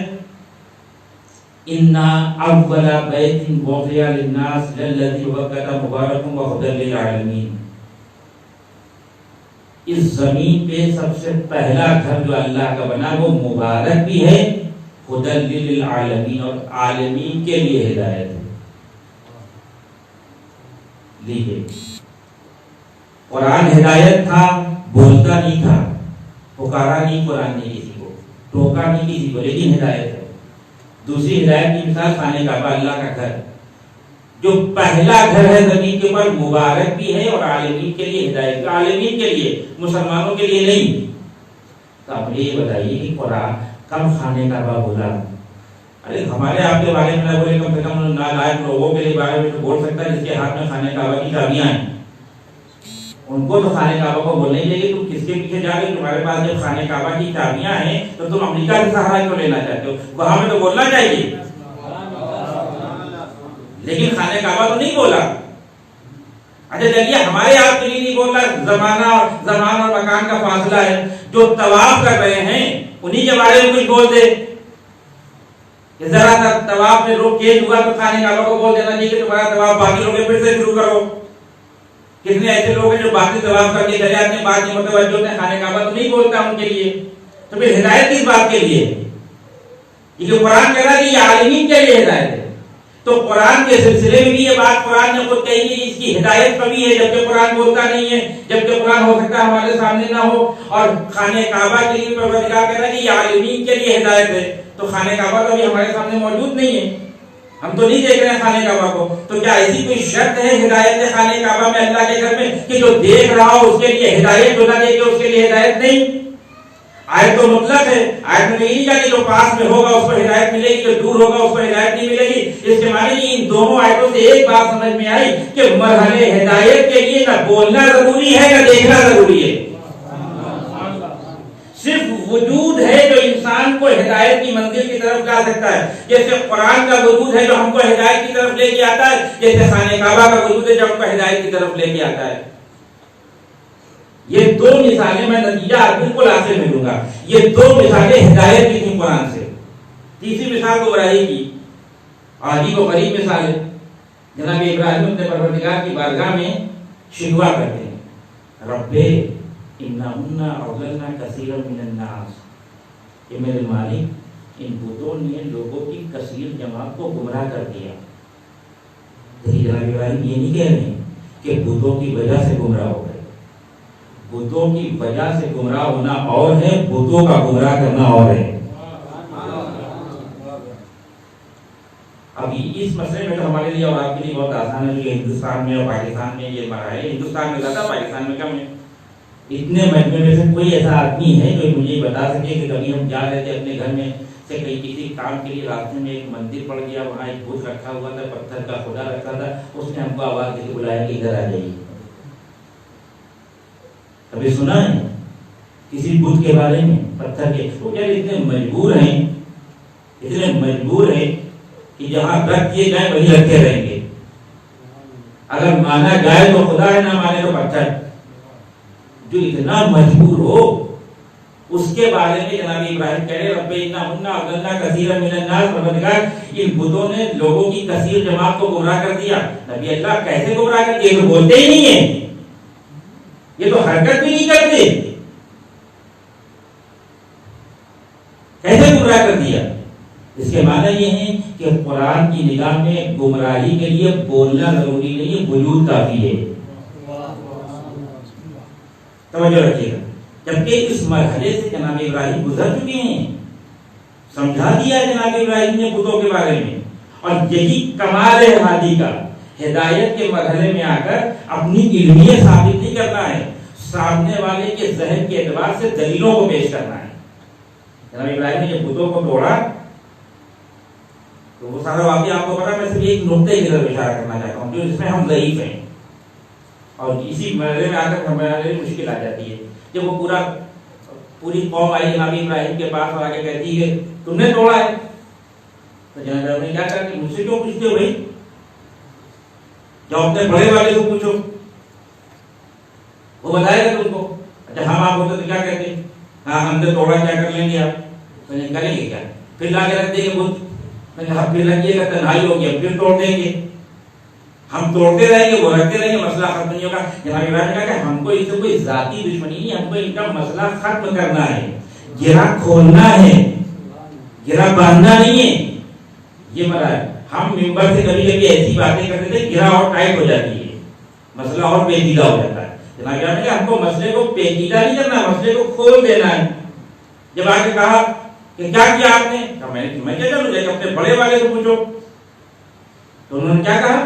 اِنَّا أَوَّلَ بَيْتٍ وُضِعَ لِلنَّاسِ لَلَّذِي بَبَّكَّةَ مُبَارَكٌ وَهُدًى لِلْعَالَمِينَ. اس زمین پہ سب سے پہلا گھر جو اللہ کا بنا وہ مبارک بھی ہے، هُدًى لِلْعَالَمِينَ، اور عالمین کے لیے ہدایت ہے. لیجیے، قرآن ہدایت تھا، بولتا نہیں تھا، پکارا نہیں قرآن نے کسی کو، ٹوکا نہیں کسی کو، لیکن ہدایت ہے. دوسری ہدایت کی مثال خانہ کعبہ، اللہ کا گھر جو پہلا گھر ہے زمین کے اوپر، مبارک بھی ہے اور عالمین کے لیے ہدایت، عالمین کے لیے، مسلمانوں کے لیے نہیں. تو آپ یہ بتائیے کہ قرآن کب خانہ کعبہ بولا؟ ارے ہمارے آپ کے بارے میں نہ بولے، کم سے کم نالائق لوگوں کے بارے میں تو بول سکتا ہے جس کے ہاتھ میں خانہ کعبہ کی چابیاں ہیں. ان کو تو خانہ کعبہ کو بولنے کے لیے تم کس کے پیچھے جا رہے؟ تمہارے پاس جب خانہ کعبہ کی چابیاں ہیں تو تم امریکہ سے سہارا کیوں لینا چاہتے ہو؟ وہاں میں تو بولنا چاہیے، لیکن خانہ کعبہ تو نہیں بولا. اچھا چلیے، ہمارے آپ کے لیے نہیں بول رہا، زمان اور مکان کا فاصلہ ہے. جو طواف کر رہے ہیں انہی کے بارے میں کچھ بول دے کہ ذرا سا طواف میں روک چینج ہوا تو خانہ کعبہ کو بول دینا چاہیے کہ تمہارا طواف باقی لوگ پھر سے شروع کرو. کتنے ایسے لوگ ہیں جو باقی طواف کر کے چلے آتے ہیں، بات نہیں متوجہ ہوتے ہیں، خانہ کعبہ تو نہیں بولتا ان کے لیے. تو پھر ہدایت کس بات کے لیے؟ یہ قرآن کہہ رہا ہے کہ یہ عالمین کے لیے ہدایت ہے. تو قرآن کے سلسلے میں بھی یہ بات قرآن نے خود کہی کہ اس کی ہدایت کبھی ہے، جبکہ قرآن بولتا نہیں ہے، جبکہ قرآن ہو سکتا ہے ہمارے سامنے نہ ہو. اور خانہ کعبہ کے لیے پروردگار کہہ رہا ہے کہ یہ عالمین کے لیے ہدایت ہے. تو خانہ کعبہ تو ابھی ہمارے سامنے موجود نہیں ہے، ہم تو نہیں دیکھ رہے ہیں خانہ کعبہ کو. تو کیا ایسی کوئی شرط ہے ہدایت خانہ کعبہ میں اللہ کے گھر میں کہ جو دیکھ رہا ہو اس کے لیے ہدایت، جو نہ دیکھے اس کے لیے ہدایت نہیں؟ آیت تو مطلق ہے. آیت میں نہیں کہا کہ جو پاس میں ہوگا اس کو ہدایت ملے گی، جو دور ہوگا اس کو ہدایت نہیں ملے گی. اس کے معنی نہیں، ان دونوں آیتوں سے ایک بات سمجھ میں آئی کہ مرحلے ہدایت کے لیے نہ بولنا ضروری ہے نہ دیکھنا ضروری ہے. صرف وجود ہے جو انسان کو ہدایت کی منزل کی طرف لا سکتا ہے. جیسے قرآن کا وجود ہے جو ہم کو ہدایت کی طرف لے کے آتا ہے، جیسے خانہ کعبہ کا وجود ہے جو ہم کو ہدایت کی طرف لے کے آتا ہے. یہ دو مثالیں میں نتیجہ بالکل آخر میں دوں گا. یہ دو مثالیں ہدایت کی تھیں قرآن سے. تیسری مثال گمراہی کی، عجیب و غریب مثال ہے. جناب ابراہیم اپنے پروردگار کی بارگاہ میں شکوہ کرتے ہیں، رب انہن اضللن کثیرا من الناس، کہ میرے مالک ان بتوں نے لوگوں کی کثیر جماعت کو گمراہ کر دیا. لیکن جناب ابراہیم یہ نہیں کہہ رہے ہیں کہ بتوں کی وجہ سے گمراہ ہو گئے. بتوں کی وجہ سے گمراہ ہونا اور ہے، بتوں کا گمراہ کرنا اور ہے. اب اس مسئلے میں تو ہمارے لیے اور آپ کے لیے بہت آسان ہے، جو ہندوستان میں اور پاکستان میں یہ مرا ہے. ہندوستان میں زیادہ، پاکستان میں کم ہے. اتنے مجموعے میں سے کوئی ایسا آدمی ہے جو مجھے بتا سکے کہ کبھی ہم جا رہے تھے اپنے گھر میں سے کہیں کسی کام کے لیے، راستے میں ایک مندر پڑ گیا، وہاں ایک بت رکھا ہوا تھا، پتھر کا خدا رکھا تھا، اس نے ہم کو آواز دے کے بلایا کہ ادھر آ جائیے. کبھی سنا ہے کسی بت کے بارے میں؟ پتھر کے وہ کیا اتنے مجبور ہیں، اتنے مجبور ہیں کہ جہاں رکھ دیے جائیں وہی رکھے رہیں گے. اگر مانا جائے تو خدا ہے، نہ مانے تو پتھر. جو اتنا مجبور ہو، اس کے بارے میں جناب ابراہیم کہہ رہے رب انہن اضللن کثیرا من الناس، پروردگار ان بتوں نے لوگوں کی کثیر جماعت کو گمراہ کر دیا. نبی اللہ کیسے گمراہ کر دیا؟ یہ تو بولتے ہی نہیں ہیں، یہ تو حرکت بھی نہیں کرتے، کیسے گمراہ کر دیا؟ اس کے معنی یہ ہے کہ قرآن کی نگاہ میں گمراہی کے لیے بولنا ضروری نہیں ہے، وجود کافی ہے. توجہ رکھیے گا. جبکہ اس مرحلے سے جناب ابراہیم گزر چکے ہیں، سمجھا دیا جناب ابراہیم نے بتوں کے بارے میں. اور یہی کمال ہے ہادی کا، ہدایت کے مرحلے میں آ کر اپنی علمیت ثابت نہیں کرنا ہے، سامنے والے کے ذہن کے اعتبار سے دلیلوں کو پیش کرنا ہے. جناب ابراہیم نے جب بتوں کو توڑا تو وہ سارا واقعہ آپ کو پتا. میں صرف ایک نقطے کی طرف اشارہ کرنا چاہتا ہوں جو اس میں ہم ضعیف ہیں، اور اسی مرحلے میں آ کر ہمارے مشکل آ جاتی ہے. جب وہ پوری قوم آئی جناب ابراہیم کے پاس اور آ کے کہتی ہے تم نے توڑا ہے، تو جناب ابراہیم نے کیا کہا کہ مجھ سے کیوں پوچھتے ہو بھائی، جب اپنے بڑے والے کو پوچھو، وہ بتائے گا تم کو. اچھا ہم آپ ہوتے تو کیا کہتے؟ ہاں ہم نے توڑا، کیا کر لیں گے آپ؟ تو نہیں کریں گے کیا؟ پھر لا کے رکھ دیں گے بت. میں کہا پھر رکھیے گا، تنہائی ہوگی، ہم پھر توڑ دیں گے. ہم توڑتے رہیں گے، وہ رکھتے رہیں گے، مسئلہ ختم نہیں ہوگا. جناب ابراہیم نے کہا کہ ہم کو اس سے کوئی ذاتی دشمنی نہیں، ہم کو ان کا مسئلہ ختم کرنا ہے، گرہ کھولنا ہے، گرہ باندھنا نہیں ہے. یہ مرا ہے. ہم ممبر سے کبھی کبھی ایسی باتیں کرتے تھے گرہ اور ٹائٹ ہو جاتی ہے، مسئلہ اور پیچیدہ ہو جاتا ہے. جناب ابراہیم نے کہا ہم کو مسئلے کو پیچیدہ نہیں کرنا، مسئلے کو کھول دینا ہے. جب آ کے کہا کہ کیا کیا آپ نے، کہا میں کیا کروں، جائے اپنے بڑے والے سے پوچھو. تو انہوں نے کیا کہا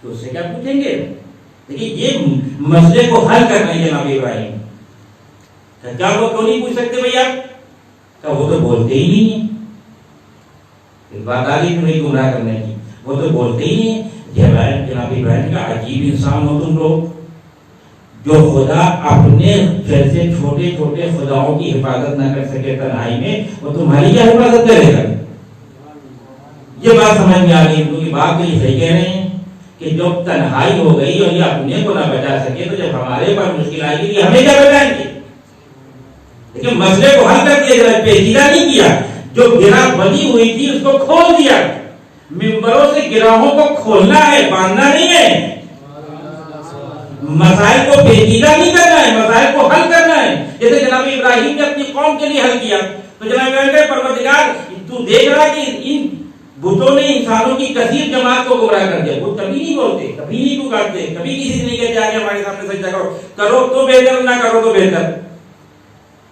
تو اس سے کیا پوچھیں گے. دیکھیے یہ مسئلے کو حل کرنا ہے جناب ابراہیم. کیا وہ کیوں نہیں پوچھ سکتے بھائی آپ؟ کہ وہ تو بولتے ہی نہیں ہیں. ایک بات آ رہی تمہیں گمراہ کرنے کی، وہ تو بولتے ہی نہیں ہیں. جناب ابراہیم کا عجیب انسان ہو تم لوگ، جو خدا اپنے جیسے چھوٹے چھوٹے خداؤں کی حفاظت نہ کر سکے تنہائی میں، وہ تمہاری کیا حفاظت کرے گا؟ یہ بات سمجھ میں آ رہی ہے. کیونکہ بات تو یہ صحیح کہہ رہے ہیں کہ جب تنہائی ہو گئی اور یہ اپنے کو نہ بچا سکے تو جب ہمارے پر مشکل آئے گی ہمیں کیا بچائیں گے؟ لیکن مسئلے کو حل کر دیا جائے، پیچیدہ نہیں کیا. جو گرہ بنی ہوئی تھی اس کو کھول دیا. ممبروں سے گرہوں کو کھولنا ہے، باندھنا نہیں ہے. مسائل کو پیچیدہ نہیں کرنا ہے، مسائل کو حل کرنا ہے. جیسے جناب ابراہیم نے اپنی قوم کے لیے حل کیا، تو جناب ابراہیم نے پروردگار تو دیکھ رہا کہ ان بتوں نے انسانوں کی کثیر جماعت کو گمراہ کر دیا. بت کبھی نہیں بولتے، کبھی نہیں پکارتے، کبھی کسی سے نہیں کہتے آگے ہمارے سامنے سجدہ کرو. کرو تو بہتر، نہ کرو تو بہتر.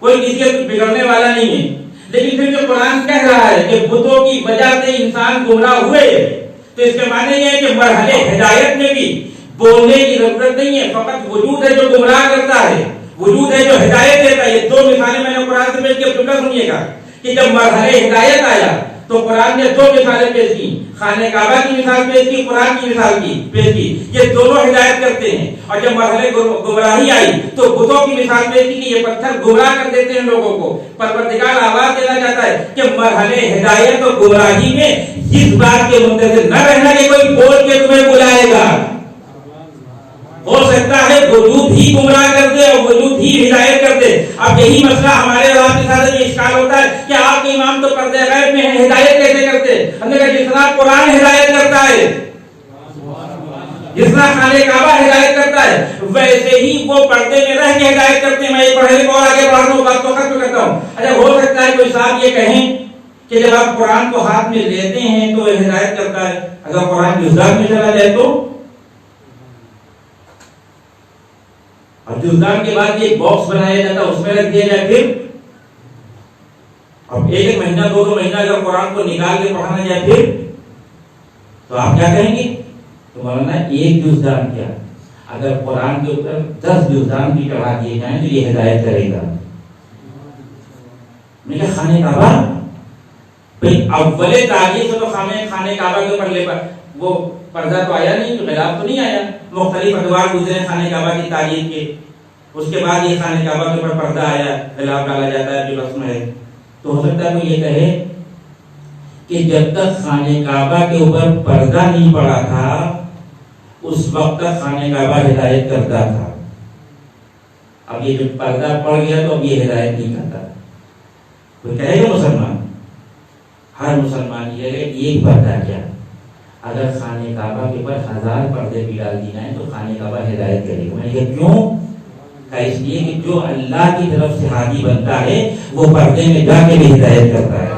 کوئی کسی کے بگڑنے والا نہیں ہے. لیکن پھر جو قرآن کہہ رہا ہے کہ بتوں کی وجہ سے انسان گمراہ ہوئے، تو اس کے معنی یہ ہے کہ مرحلے ہدایت میں بھی بولنے کی ضرورت نہیں ہے، فقط وجود ہے جو گمراہ کرتا ہے، وجود ہے جو ہدایت دیتا ہے. یہ دو مثالیں میں نے قرآن سے پیش کی. جملہ سنیے گا کہ جب مرحلے ہدایت آیا تو قرآن نے دو مثالیں پیش کی. خانہ کعبہ کی مثال پیش کی، قرآن کی مثال کی پیش کی. یہ دونوں ہدایت کرتے ہیں. اور جب مرحلے گمراہی آئی تو بتوں کی مثال پیش کی کہ یہ پتھر گمراہ کر دیتے ہیں لوگوں کو. پروردگار آواز دینا چاہتا ہے کہ مرحلے ہدایت اور گمراہی میں اس بات کے منتظر نہ رہنا کہ کوئی بول کے تمہیں بلائے گا. ہو سکتا ہے وجود ہی گمراہ کر دے اور وجود ہی ہدایت کر دے. اب یہی مسئلہ ہمارے اور آپ کے ساتھ یہ اشکال ہوتا ہے کہ آپ کے امام تو پردے غیب میں ہیں، ہدایت کیسے کرتے؟ ہم نے کہا جس طرح قرآن ہدایت کرتا ہے، جس طرح خانہ کعبہ ہدایت کرتا ہے، ویسے ہی وہ پردے میں رہ کے ہدایت کرتے ہیں. میں ایک پڑھنے کو آگے بڑھ رہا ہوں، بات تو ختم کرتا ہوں. اچھا ہو سکتا ہے کوئی صاحب یہ کہیں کہ جب آپ قرآن کو ہاتھ میں لیتے ہیں تو ہدایت کرتا ہے، اگر قرآن کی ذات میں چلا جائے تو اب جزدان کے بعد ایک باکس بنایا جاتا اس میں رکھ دیا جائے، پھر اب ایک مہینہ دو مہینہ اگر قرآن کو نکال کے پڑھانا جائے پھر تو آپ کیا کہیں گے؟ تو مولانا ایک جزدان کیا، اگر قرآن کے اوپر 10 جزدان بھی چڑھا دیے جائیں تو یہ ہدایت کرے گا۔ میں کہا خانہ کعبہ بھائی اول تاریخ سے تو خانہ کعبہ کے اوپر وہ پردہ تو آیا نہیں، تو خلاف تو نہیں آیا، مختلف ادوار گزرے خانہ کعبہ کی تاریخ کے، اس کے بعد یہ خانہ کعبہ کے اوپر پردہ آیا، خلاف ڈالا جاتا ہے جو رسم ہے۔ تو ہو سکتا ہے وہ یہ کہے کہ جب تک خانہ کعبہ کے اوپر پردہ نہیں پڑا تھا اس وقت تک خانہ کعبہ ہدایت کرتا تھا، اب یہ جب پردہ پڑ گیا تو اب یہ ہدایت نہیں کرتا۔ کوئی کہے گا مسلمان؟ ہر مسلمان یہ ہے کہ ایک پردہ کیا، اگر خانہ کعبہ کے اوپر 1000 پردے بھی ڈال دی جائیں تو خانہ کعبہ ہدایت کرے گا۔ میں نے کہا کیوں؟ اس لیے کہ جو اللہ کی طرف سے ہادی بنتا ہے وہ پردے میں جا کے بھی ہدایت کرتا ہے،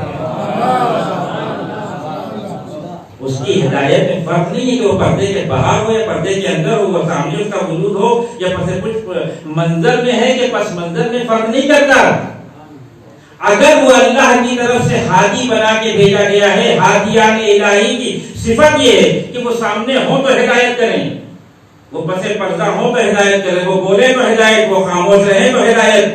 اس کی ہدایت میں فرق نہیں ہے کہ وہ پردے کے باہر ہو یا پردے کے اندر ہو، وہ سامنے اس کا وجود ہو یا پس کچھ منظر میں ہے کہ پس منظر میں، فرق نہیں کرتا۔ اگر وہ اللہ کی طرف سے ہادی بنا کے بھیجا گیا ہے، ہادیان الہی کی صفت یہ ہے کہ وہ سامنے ہو تو ہدایت کریں، وہ پس پردہ ہو تو ہدایت کریں، وہ بولے تو ہدایت، وہ خاموش رہے تو ہدایت۔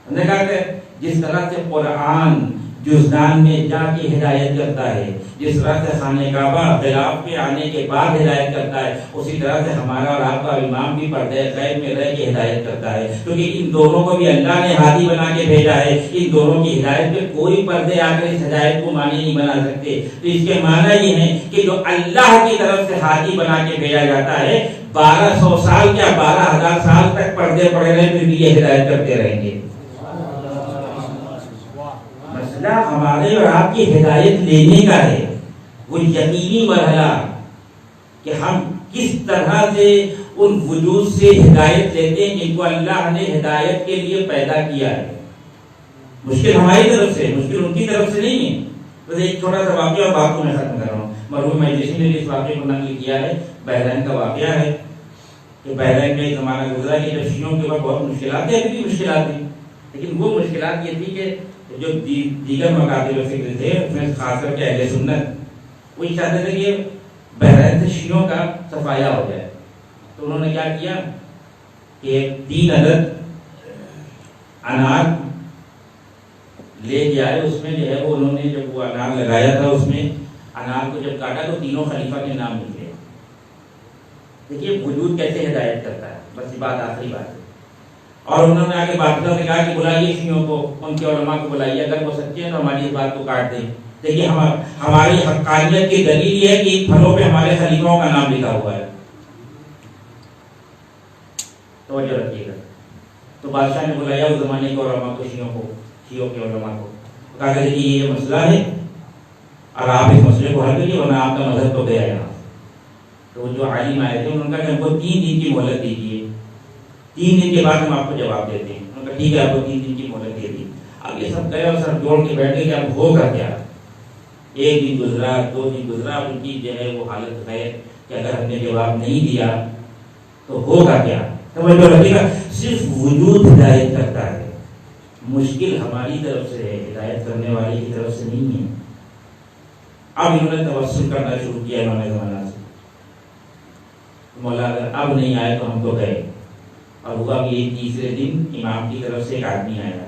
ہم نے کہا کہ جس طرح سے قرآن جزدان میں جا کے ہدایت کرتا ہے، جس طرح سے خانہ کعبہ خلاف کے آنے کے بعد ہدایت کرتا ہے، اسی طرح سے ہمارا اور آپ کا امام بھی پردہ غیب میں رہ کے ہدایت کرتا ہے، کیونکہ ان دونوں کو بھی اللہ نے ہادی بنا کے بھیجا ہے۔ ان دونوں کی ہدایت میں کوئی پردے آ کر اس ہدایت کو معنی نہیں بنا سکتے۔ تو اس کے معنی یہ ہے کہ جو اللہ کی طرف سے ہادی بنا کے بھیجا جاتا ہے، 1200 سال کیا 12000 سال تک پردے پڑے رہے پھر بھی یہ ہدایت کرتے رہیں گے۔ مسئلہ ہمارے اور آپ کی ہدایت لینے کا ہے، وہ یقینی مرحلہ کہ ہم کس طرح سے ان وجود سے ہدایت لیتے ہیں جن کو اللہ نے ہدایت کے لیے پیدا کیا ہے۔ مشکل ہماری طرف سے، مشکل ان کی طرف سے نہیں ہے۔ تو ایک چھوٹا سا واقعہ اور بات کو میں ختم کر رہا ہوں۔ مرحوم مجلسی نے اس واقعے کو نقل کیا ہے، بحرین کا واقعہ ہے کہ بحرین میں ایک زمانہ گزرا کہ جب شیعوں کے اوپر بہت مشکلات تھیں، ابھی بھی مشکلات تھیں، لیکن وہ مشکلات یہ تھی کہ جو دیگر مکاتب فکر تھے اس میں خاص کر کے اہل سنت وہ یہ چاہتے تھے کہ بحرین سے شیعوں کا صفایا ہو جائے۔ تو انہوں نے کیا کیا کہ 3 عدد انار لے کے آئے، اس میں جو ہے وہ انہوں نے جب وہ انار لگایا تھا اس میں انار کو جب کاٹا تو تینوں خلیفہ کے نام مل گئے۔ دیکھیے وجود کیسے ہدایت کرتا ہے، بس یہ بات آخری بات ہے۔ اور انہوں نے آگے بادشاہ سے کہا کہ بلائیے شیعوں کو، ان کے علماء کو بلائیے، اگر وہ سچے ہیں تو ہماری اس بات کو کاٹ دیں۔ دیکھیے ہماری حقانیت کی دلیل یہ ہے کہ پھلوں پہ ہمارے خلیفوں کا نام لکھا ہوا ہے، توجہ رکھیے گا۔ تو بادشاہ نے بلایا اس زمانے کے علماء کو، شیعوں کے علماء کو، کہا کہ دیکھیے یہ مسئلہ ہے اور آپ اس مسئلے کو حل کریے ورنہ آپ کا مذہب تو گیا یہاں۔ تو جو عالم آئے تھے انہوں نے کہا کہ ہم کو 3 دن کی مہلت دیجیے، 3 دن کے بعد ہم آپ کو جواب دیتے ہیں۔ انہوں نے کہا ٹھیک ہے، آپ کو 3 دن کی مہلت دے دی۔ اب یہ سب گئے اور سر جوڑ کے بیٹھے کہ اب ہوگا کیا۔ 1 دن گزرا، 2 دن گزرا، ان کی جو ہے وہ حالت ہے کہ اگر ہم نے جواب نہیں دیا تو ہوگا کیا۔ توجہ رکھیے گا، صرف وجود ہدایت کرتا ہے، مشکل ہماری طرف سے ہے، ہدایت کرنے والے کی طرف سے نہیں ہے۔ اب انہوں نے توسل کرنا شروع کیا امام زمانہ سے، مولا اگر اب نہیں آئے تو ہم تو گئے۔ اور ہوا کہ ایک تیسرے دن امام کی طرف سے ایک آدمی آیا،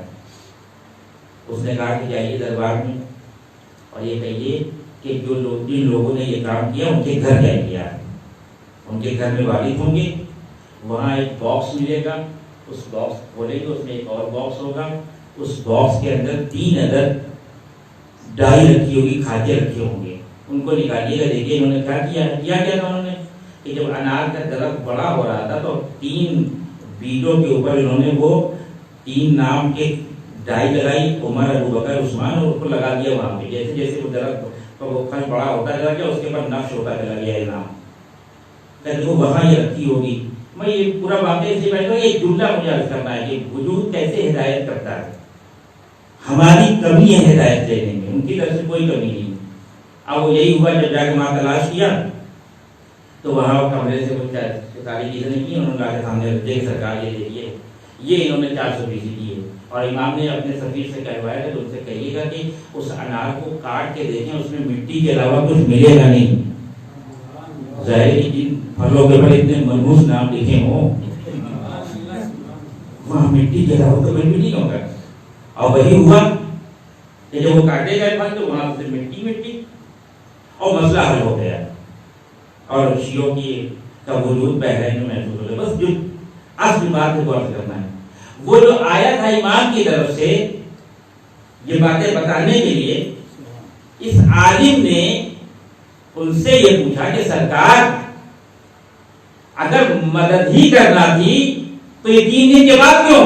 اس نے کہا کہ جائیے دربار میں اور یہ کہیے کہ جن لوگوں نے یہ کام کیا ان کے گھر جائیے، ان کے گھر میں والد ہوں گے، وہاں ایک باکس ملے گا، اس باکس کھولیں گے، اس میں ایک اور باکس ہوگا، اس باکس کے اندر 3 عدد ڈائی رکھی ہوگی، کھاتے رکھے ہوں گے، ان کو نکالیے گا۔ دیکھیے انہوں نے کیا تھا انہوں نے کہ جب انار کا درخت بڑا ہو رہا تھا تو 3 بیجوں کے اوپر انہوں نے وہ 3 نام کے ڈائی لگائی، عمر، ابوبکر، عثمان، اور اس کو لگا دیا وہاں پہ۔ جیسے جیسے وہ درخت وہ پھل بڑا ہوتا چلا گیا، اس کے اوپر نقش ہوتا چلا گیا یہ نام، لیکن وہ وہاں یہ رکھی ہوگی۔ میں یہ پورا واقعہ سے بیٹھا ایک جملہ مجھے عرض کرنا ہے کہ وجود کیسے ہدایت کرتا ہے۔ ہماری کمی ہے ہدایت دینے میں، ان کی طرف سے کوئی کمی نہیں۔ اب وہ یہی ہوا جب جا کے وہاں تلاش کیا تو وہاں کمرے سے کچھ ساری چیزیں نہیں کی، انہوں نے کہا کہ سامنے رکھے کہ سرکار یہ دیکھیے یہ انہوں نے 400 بیسی دی ہے، اور امام نے اپنے سفیر سے کہوایا کہ ان سے کہیے گا کہ اس انار کو کاٹ کے دیکھیں اس میں مٹی کے علاوہ کچھ ملے گا نہیں. ظاہر ہے کہ جن پھلوں کے پر اتنے منحوس نام لکھے ہوں وہاں مٹی کے علاوہ تو کچھ بھی نہیں ہوگا. اور وہی ہوا کہ جب وہ کاٹے گئے پھل تو وہاں سے مٹی اور مسئلہ حل ہو گیا، اور شیعوں کی کا وجود بحرین میں محسوس ہو گیا. بس جو اصل بات ہے غور کرنا ہے، وہ جو آیا تھا امام کی طرف سے یہ باتیں بتانے کے لیے، اس عالم نے ان سے یہ پوچھا کہ سرکار اگر مدد ہی کرنا تھی تو یہ 3 دن کے بعد کیوں؟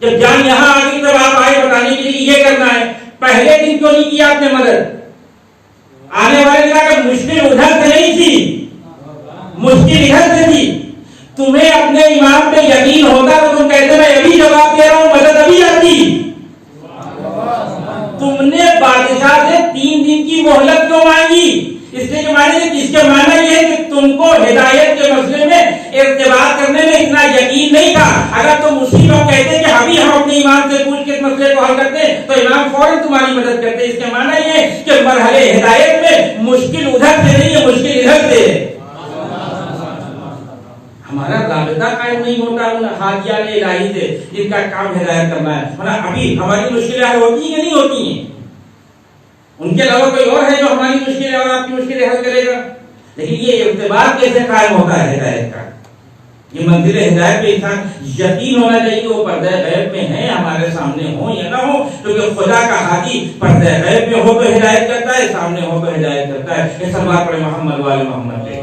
جب جان یہاں آ گئی تب آپ آئے بتانے کے لیے یہ کرنا ہے، پہلے دن کیوں نہیں کیا آپ نے مدد؟ آنے والے دن کا مشکل ادھر سے نہیں تھی، مشکل ادھر سے تھی. تمہیں اپنے امام پہ یقین ہوتا تو تم کہتے میں ابھی جواب دے رہا ہوں، مدد ابھی آتی. تم نے بادشاہ سے 3 دن کی مہلت کیوں مانگی؟ اس لیے کہ اس کے معنی یہ ہے کہ تم کو ہدایت کے مسئلے میں ارتباط کرنے میں اتنا یقین نہیں تھا. اگر تم اسی وقت کہتے کہ ابھی ہم اپنے امام سے پوچھ کے اس مسئلے کو حل کرتے تو امام فوراً تمہاری مدد کرتے. اس کے معنی یہ ہے کہ مرحلے ہدایت میں مشکل ادھر سے نہیں ہے، مشکل ادھر سے ہے. ہمارا رابطہ قائم نہیں ہوتا ان حاجیان الہی سے جن کا کام ہدایت کرنا ہے. ابھی ہماری مشکلیں حل ہوتی ہیں کہ نہیں ہوتی ہیں؟ ان کے علاوہ کوئی اور ہے جو ہماری مشکلیں اور آپ کی مشکلیں حل کرے گا؟ لیکن یہ ارتباط کیسے قائم ہوتا ہے ہدایت کا؟ یہ منزل ہدایت پہ انسان یقین ہونا چاہیے کہ وہ پردہ غیب میں ہے، ہمارے سامنے ہو یا نہ ہو، کیونکہ خدا کا ہادی پردہ غیب میں ہو تو ہدایت کرتا ہے، سامنے ہو تو ہدایت کرتا ہے. یہ سب بات پڑھے محمد والے محمد پہ.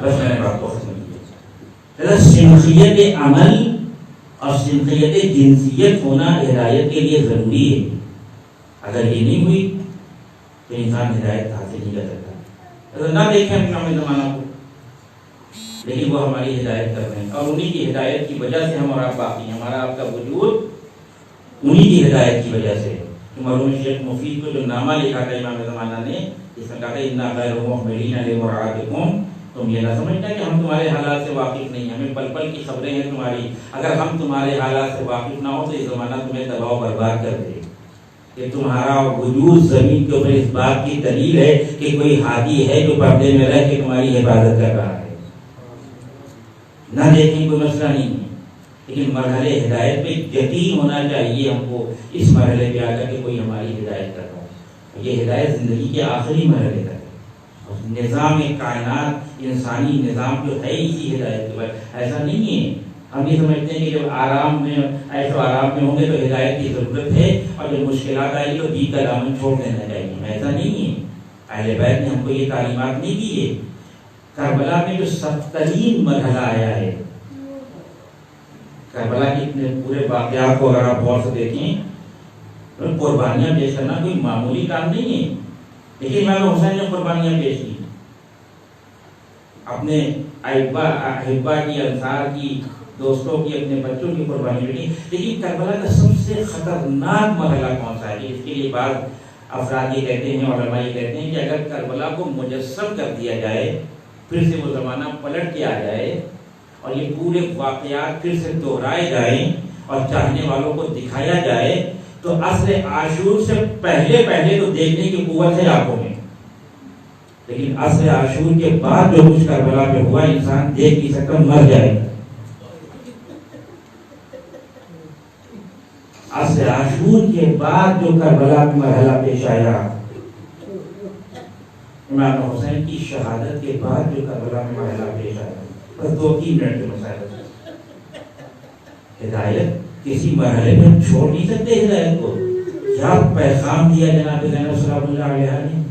بس میں نے بات کو ختم کیا. سنخیت عمل اور سنخیت جنسیت ہونا ہدایت کے لیے ضروری ہے. اگر یہ نہیں ہوئی تو انسان ہدایت حاصل نہیں کر سکتا. نہ دیکھیں ہم شام زمانہ کو، لیکن وہ ہماری ہدایت کر رہے ہیں، اور انہی کی ہدایت کی وجہ سے ہم اور آپ باقی ہیں. ہمارا آپ کا وجود انہی کی ہدایت کی وجہ سے. مرحوم شیخ مفید کو جو نامہ لکھا تھا امام زمانہ نے، اس میں کہا تھا انا غیر محملین لمراعاتکم، تم یہ نہ سمجھنا کہ ہم تمہارے حالات سے واقف نہیں، ہمیں پل پل کی خبریں ہیں تمہاری. اگر ہم تمہارے حالات سے واقف نہ ہو تو یہ زمانہ تمہیں تباہ و برباد کر دے. کہ تمہارا وجود زمین کے اوپر اس بات کی دلیل ہے کہ کوئی ہادی ہے جو پردے میں رہ کے تمہاری حفاظت کر رہا ہے. نہ دیکھیں کوئی مسئلہ نہیں ہے، لیکن مرحلے ہدایت پہ یقین ہونا چاہیے ہم کو، اس مرحلے پہ آ کر کے کوئی ہماری ہدایت کر رہا ہے. یہ ہدایت زندگی کے آخری مرحلے تک ہے. نظام کائنات، انسانی نظام جو ہے اسی ہدایت کے بعد. ایسا نہیں ہے ہم یہ سمجھتے ہیں کہ جب آرام میں عیش و آرام میں ہوں گے تو ہدایت کی ضرورت ہے، اور جب مشکلات آئے گی تو دین کا دامن چھوڑ دینا چاہیے. ایسا نہیں ہے. اہل بیت نے ہم کو یہ تعلیمات نہیں دی ہے. کربلا میں جو سخت ترین مرحلہ آیا ہے، کربلا کے اتنے پورے واقعات کو اگر آپ غور سے دیکھیں، قربانیاں پیش کرنا کوئی معمولی کام نہیں ہے. لیکن امام حسین نے قربانیاں پیش کی، اپنے احبا کی، انصار کی، دوستوں کی، اپنے بچوں کی قربانی کی. لیکن کربلا کا سب سے خطرناک مرحلہ کون سا ہے؟ اس کے لیے بعض افراد یہ کہتے ہیں، علماء یہ کہتے ہیں کہ اگر کربلا کو مجسم کر دیا جائے، پھر سے وہ زمانہ پلٹ کے آ جائے اور یہ پورے واقعات پھر سے دہرائے جائیں اور چاہنے والوں کو دکھایا جائے، تو عصر عاشور سے پہلے تو دیکھنے کی قوت ہے آنکھوں میں. لیکن عصر عاشور کے بعد جو کچھ کربلا میں ہوا انسان دیکھ نہیں سکتا، مر جائے گا. عصر عاشور کے بعد جو کربلا میں مرحلہ پیش آیا، امام حسین کی شہادت کے بعد جو کربلا میں مرحلہ پیش آیا، بس 2-3 منٹ کے مسائل. ہدایت کسی مرحلے میں ہم چھوڑ نہیں سکتے. ہدایت کو کیا پیغام دیا جناب زینب سلام اللہ علیہ نے.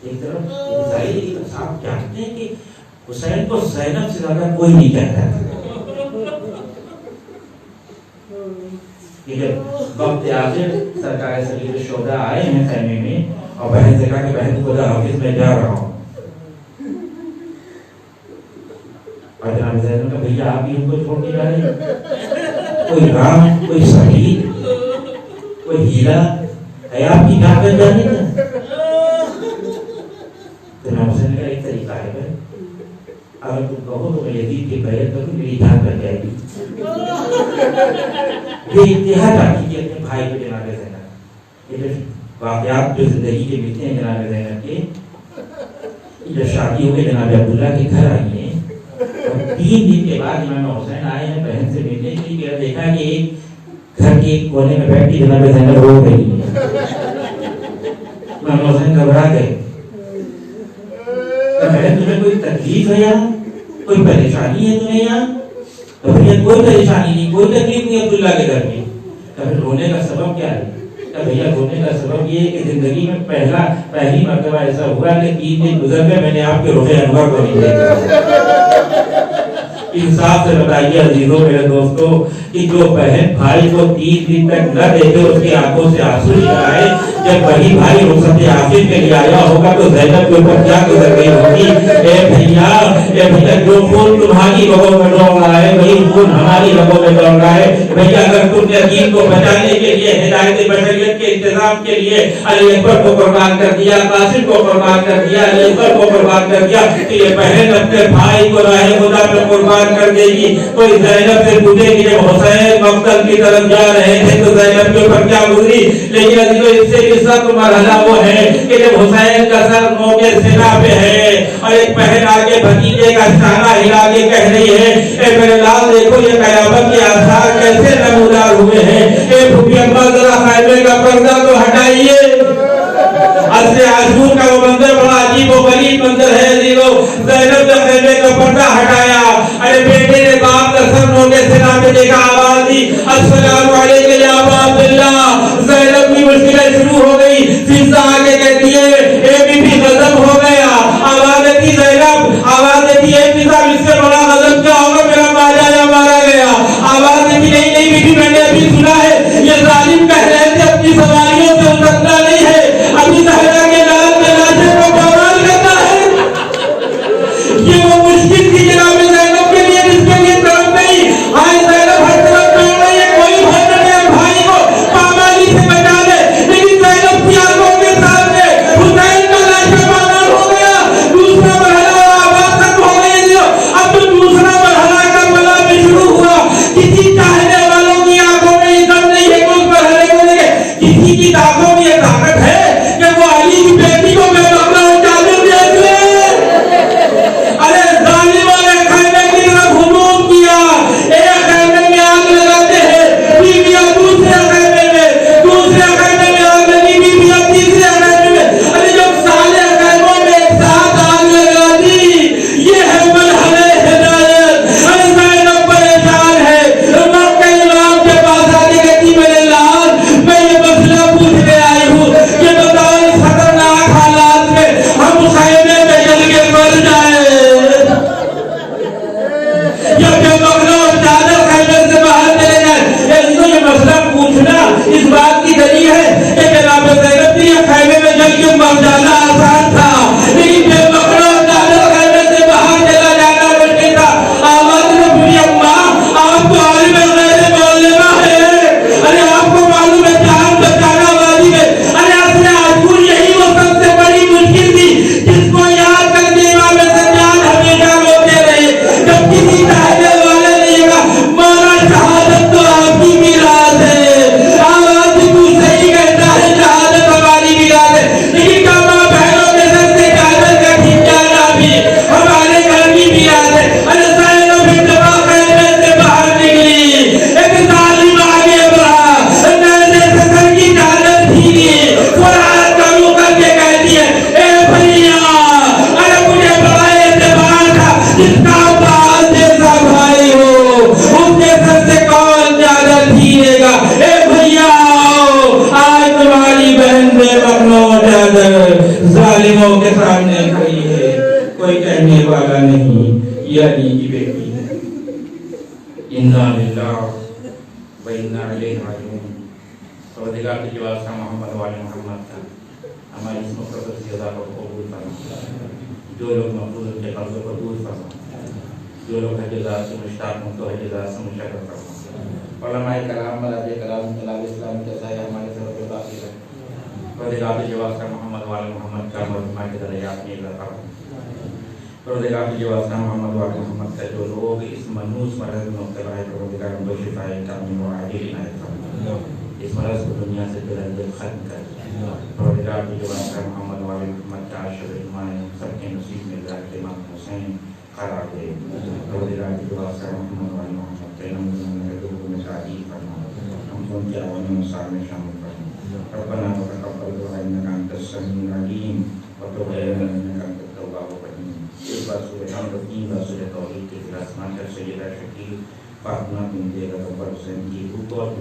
ایک طرف صاحب جانتے ہیں کہ حسین کو زینب سے زیادہ کوئی نہیں کہتا ہے. جب وقت آخر سرکار سید الشہداء آئے ہیں خیمے میں اور بہن سے کہا کہ بہن خدا حافظ میں جا رہا ہوں، اور جناب زینب کا بھیا آپ بھی ہم کو چھوڑ کے جا رہے ہیں، کوئی رام کوئی صحیح کوئی ہیلا ہے آپ کی طاقت جانے کا؟ تو امام حسین کا ایک طریقہ ہے بھائی، اگر تم کہو تو میں یزید کی بیعت کروں، میری جان بچ جائے گی۔ یہ انتہا چاہتی کہ اپنے بھائی کو جناب زینب، یہ جو واقعات جو زندگی کے ملتے ہیں جناب زینب کے، جب شادی ہو کے جناب عبداللہ کے گھر آئی ہیں، 3 دن کے بعد امام حسین آئے ہیں بہن سے ملنے کے لیے، دیکھا کہ ایک گھر کے ایک کونے میں بیٹھ کے جناب زینب رو رہی ہے۔ امام حسین گھبرا گئے، تمہیں کوئی تکلیف ہے یہاں، کوئی پریشانی ہے تمہیں یہاں؟ تو بھیا کوئی پریشانی نہیں، کوئی تکلیف نہیں عبداللہ کے گھر میں۔ پھر رونے کا سبب کیا ہے؟ بھیا رونے کا سبب یہ ہے کہ زندگی میں پہلی مرتبہ ایسا ہوا کہ 3 دن گزر گئے، میں نے آپ کے رخ انور کو نہیں دیکھا۔ انصاف سے بتائیے عزیزوں میرے دوستوں کہ جو بہن بھائی کو 3 دن تک نہ دیکھے، اس کی آنکھوں سے آنسو نکلائے، جب وہی بھائی رخصت آخر کے لیے آیا ہوگا تو زینب کے اوپر کیا گزر گئی ہوگی؟ اے بھیا جو خون تمہاری رگوں میں دوڑ رہا ہے وہی خون ہماری رگوں میں دوڑ رہا ہے۔ بھیا اگر تم نے دین کو بچانے کے لیے، ہدایت بشریت کے انتظام کے لیے علی اکبر کو قربان کر دیا، قاسم کو قربان کر دیا، علی اکبر کو قربان کر دیا، تو یہ بہن اپنے بھائی کو راہ خدا میں قربان کر دے گی۔ کوئی زینب سے پوچھے کہ جب حسین مقتل کی طرف جا رہے تھے تو زینب کے اوپر کیا گزری؟ لیکن عزیزو اس سے قصہ تو مرحلہ وہ ہے کہ جب حسین کا سر موقع سنا پہ ہے اور ایک بہن آگے بھتیجے کا شانہ ہلا کے کہہ رہی ہے، اے میرے لال دیکھو یہ قیامت کے آثار کیسے نمودار ہوئے ہیں، اے پھوپھی اماں ذرا خیمے کا پردہ تو ہٹائیے۔ عصر عاشور کا وہ منظر بڑا عجیب و غریب منظر ہے عزیزو۔ زینب نے خیمے کا پردہ ہٹایا، ارے بیٹے نے باپ کا سر موقع سنا پہ دیکھا، آواز دی السلام علیکم یا ابا عبداللہ۔ زینب کی مشکلیں شروع ہو گئی، فضا آگے کہتی ہے اے بی بی غضب ہو گیا، آواز دیتی زینب، آواز دیتی اے فضا اس سے بڑا غضب کیا ہوگا، میرا باجا یا مارا گیا۔ آواز دیتی نہیں نہیں بی بی میں نے ابھی سنا ہے یہ ظالم کہہ رہے تھے اپنی سواریوں سے اترنا نہیں ہے، ابھی زہرا کے لال کے لاشے کو بوال کرنا ہے۔ یہ وہ مشکل تھی جناب زینب کے لیے جس کے لیے طرف نہیں، ہائے زینب ہر طرف دوڑ رہی ہے، کوئی بھائی کو پامالی سے بچا لے، لیکن زینب کی آنکھوں کے سامنے حسین کا لاشا پامال ہو گیا۔ دوسرا مرحلہ آواز ختم ہو گئی، اب تو دوسرا مرحلہ کربلا میں شروع ہوا۔ کسی چاہنے والوں کی آنکھوں میں عزت نہیں ہے کہ اس مرحلے کو دیکھے، کسی کی آنکھوں میں یہ طاقت ہے کہ وہ علی کی بیٹی کو بے بکرا چادر دیکھ لے۔ ارے ظالموں نے خیمے کی طرف ہجوم کیا، ایک خیمے میں آگ لگاتے ہیں، بیویاں دوسرے خیمے میں، دوسرے خیمے میں آگ لگی، بیویاں تیسرے خیمے میں، ارے جب سارے خیموں میں ایک ساتھ آگ لگا دی، یہ ہے مرحلہ ہدایت۔ ارے زینب پریشان ہے، مکہ امام کے پاس آگے کہتی میرے لال میں یہ مسئلہ پوچھنے آئی ہوں، یہ بتاؤ اس خطرناک حالات میں ہم خیمے میں جل کے مر جائیں یا بے بکرا اور چادر خیمے سے باہر چلے جائیں۔ یہ مسئلہ پوچھنا اس بات کی دلیل ہے کہ جناب زینب کے خیمے میں جل کے مر جانا آسان تھا، لیکن بے بکرا اور چادر خیمے سے باہر چلا جانا مشکل تھا۔ آواز میں بولی اماں آپ تو عالم غیر معلمہ ہے، ارے آپ کو معلوم ہے جان بچانا واجب ہے۔ ارے عصر عاشور یہی وہ سب سے بڑی مشکل تھی جس کو یاد کر کے امام سجاد ہمیشہ روتے رہے، جب کسی چاہنے والے نے یہ کہا مولا شہادت تو آپ کی میراث ہے، آواز بھی تو صحیح کہتا ہے شہادت ہماری میراث ہے، لیکن کیا ماں بہنوں کے سر سے چادر کا کھینچ جانا بھی ہمارے گھر کی میراث ہے۔ ارے زینب اتفاق خیمے سے باہر نکلی، ایک ظالم آگے بڑھا، نیزے سے سر کی چادر چھینی، قرآن کا منہ کر کے کہتی ہے اے بھیا، ارے مجھے بڑا اعتبار تھا جس کا باز جیسا بھائی ہو اس کے سر سے کون چادر چھینے گا۔ اے بھیا آج تمہاری بہن بے بکرا چادر ظالموں کے سامنے کھڑی ہے، کوئی کہنے والا نہیں یہ علی کی بیٹی ہے۔ انا للہ و انا الیہ راجعون۔ پروردگار کے جواب سے محمد والے محمد کا ہماری اس مقدس سی عطا کو قبول فرما، جو لوگ مقبول کے قبضوں کو دور فرما، جو لوگ حج ذات سے مشتاق ہوں تو حج ذات سے مشرف فرما۔ علماء کرام، مراجع کرام، طلاب اسلام کے سایہ ہمارے روزگار جواسہ محمد وال محمد کا مرحومہ کے درجات میں اضافہ روزگار جواسہ محمد وال محمد کا جو لوگ اس منحوس مرض میں مبتلا ہے روزگار ان کو شفا کامل و عاجل عنایت فرما اس مرض کو دنیا سے بالکل ختم کر روزگار جواسہ محمد وال محمد کا عاشق ایمان سب کے نصیب میں ذات امام حسین قرار دے روزگار جواسہ محمد وال محمد کے نمبر دو میں تعریف فرما ہم سن کے عوام مصار میں شامل فرما ربنا وتقبل دعاء انك انت السميع العليم وتب علينا انك انت التواب الرحيم سبحان ربي وسبحان توحید کے اسماء کا سید شکیل فاطمہ بنت رسول حسین کی بھوک اور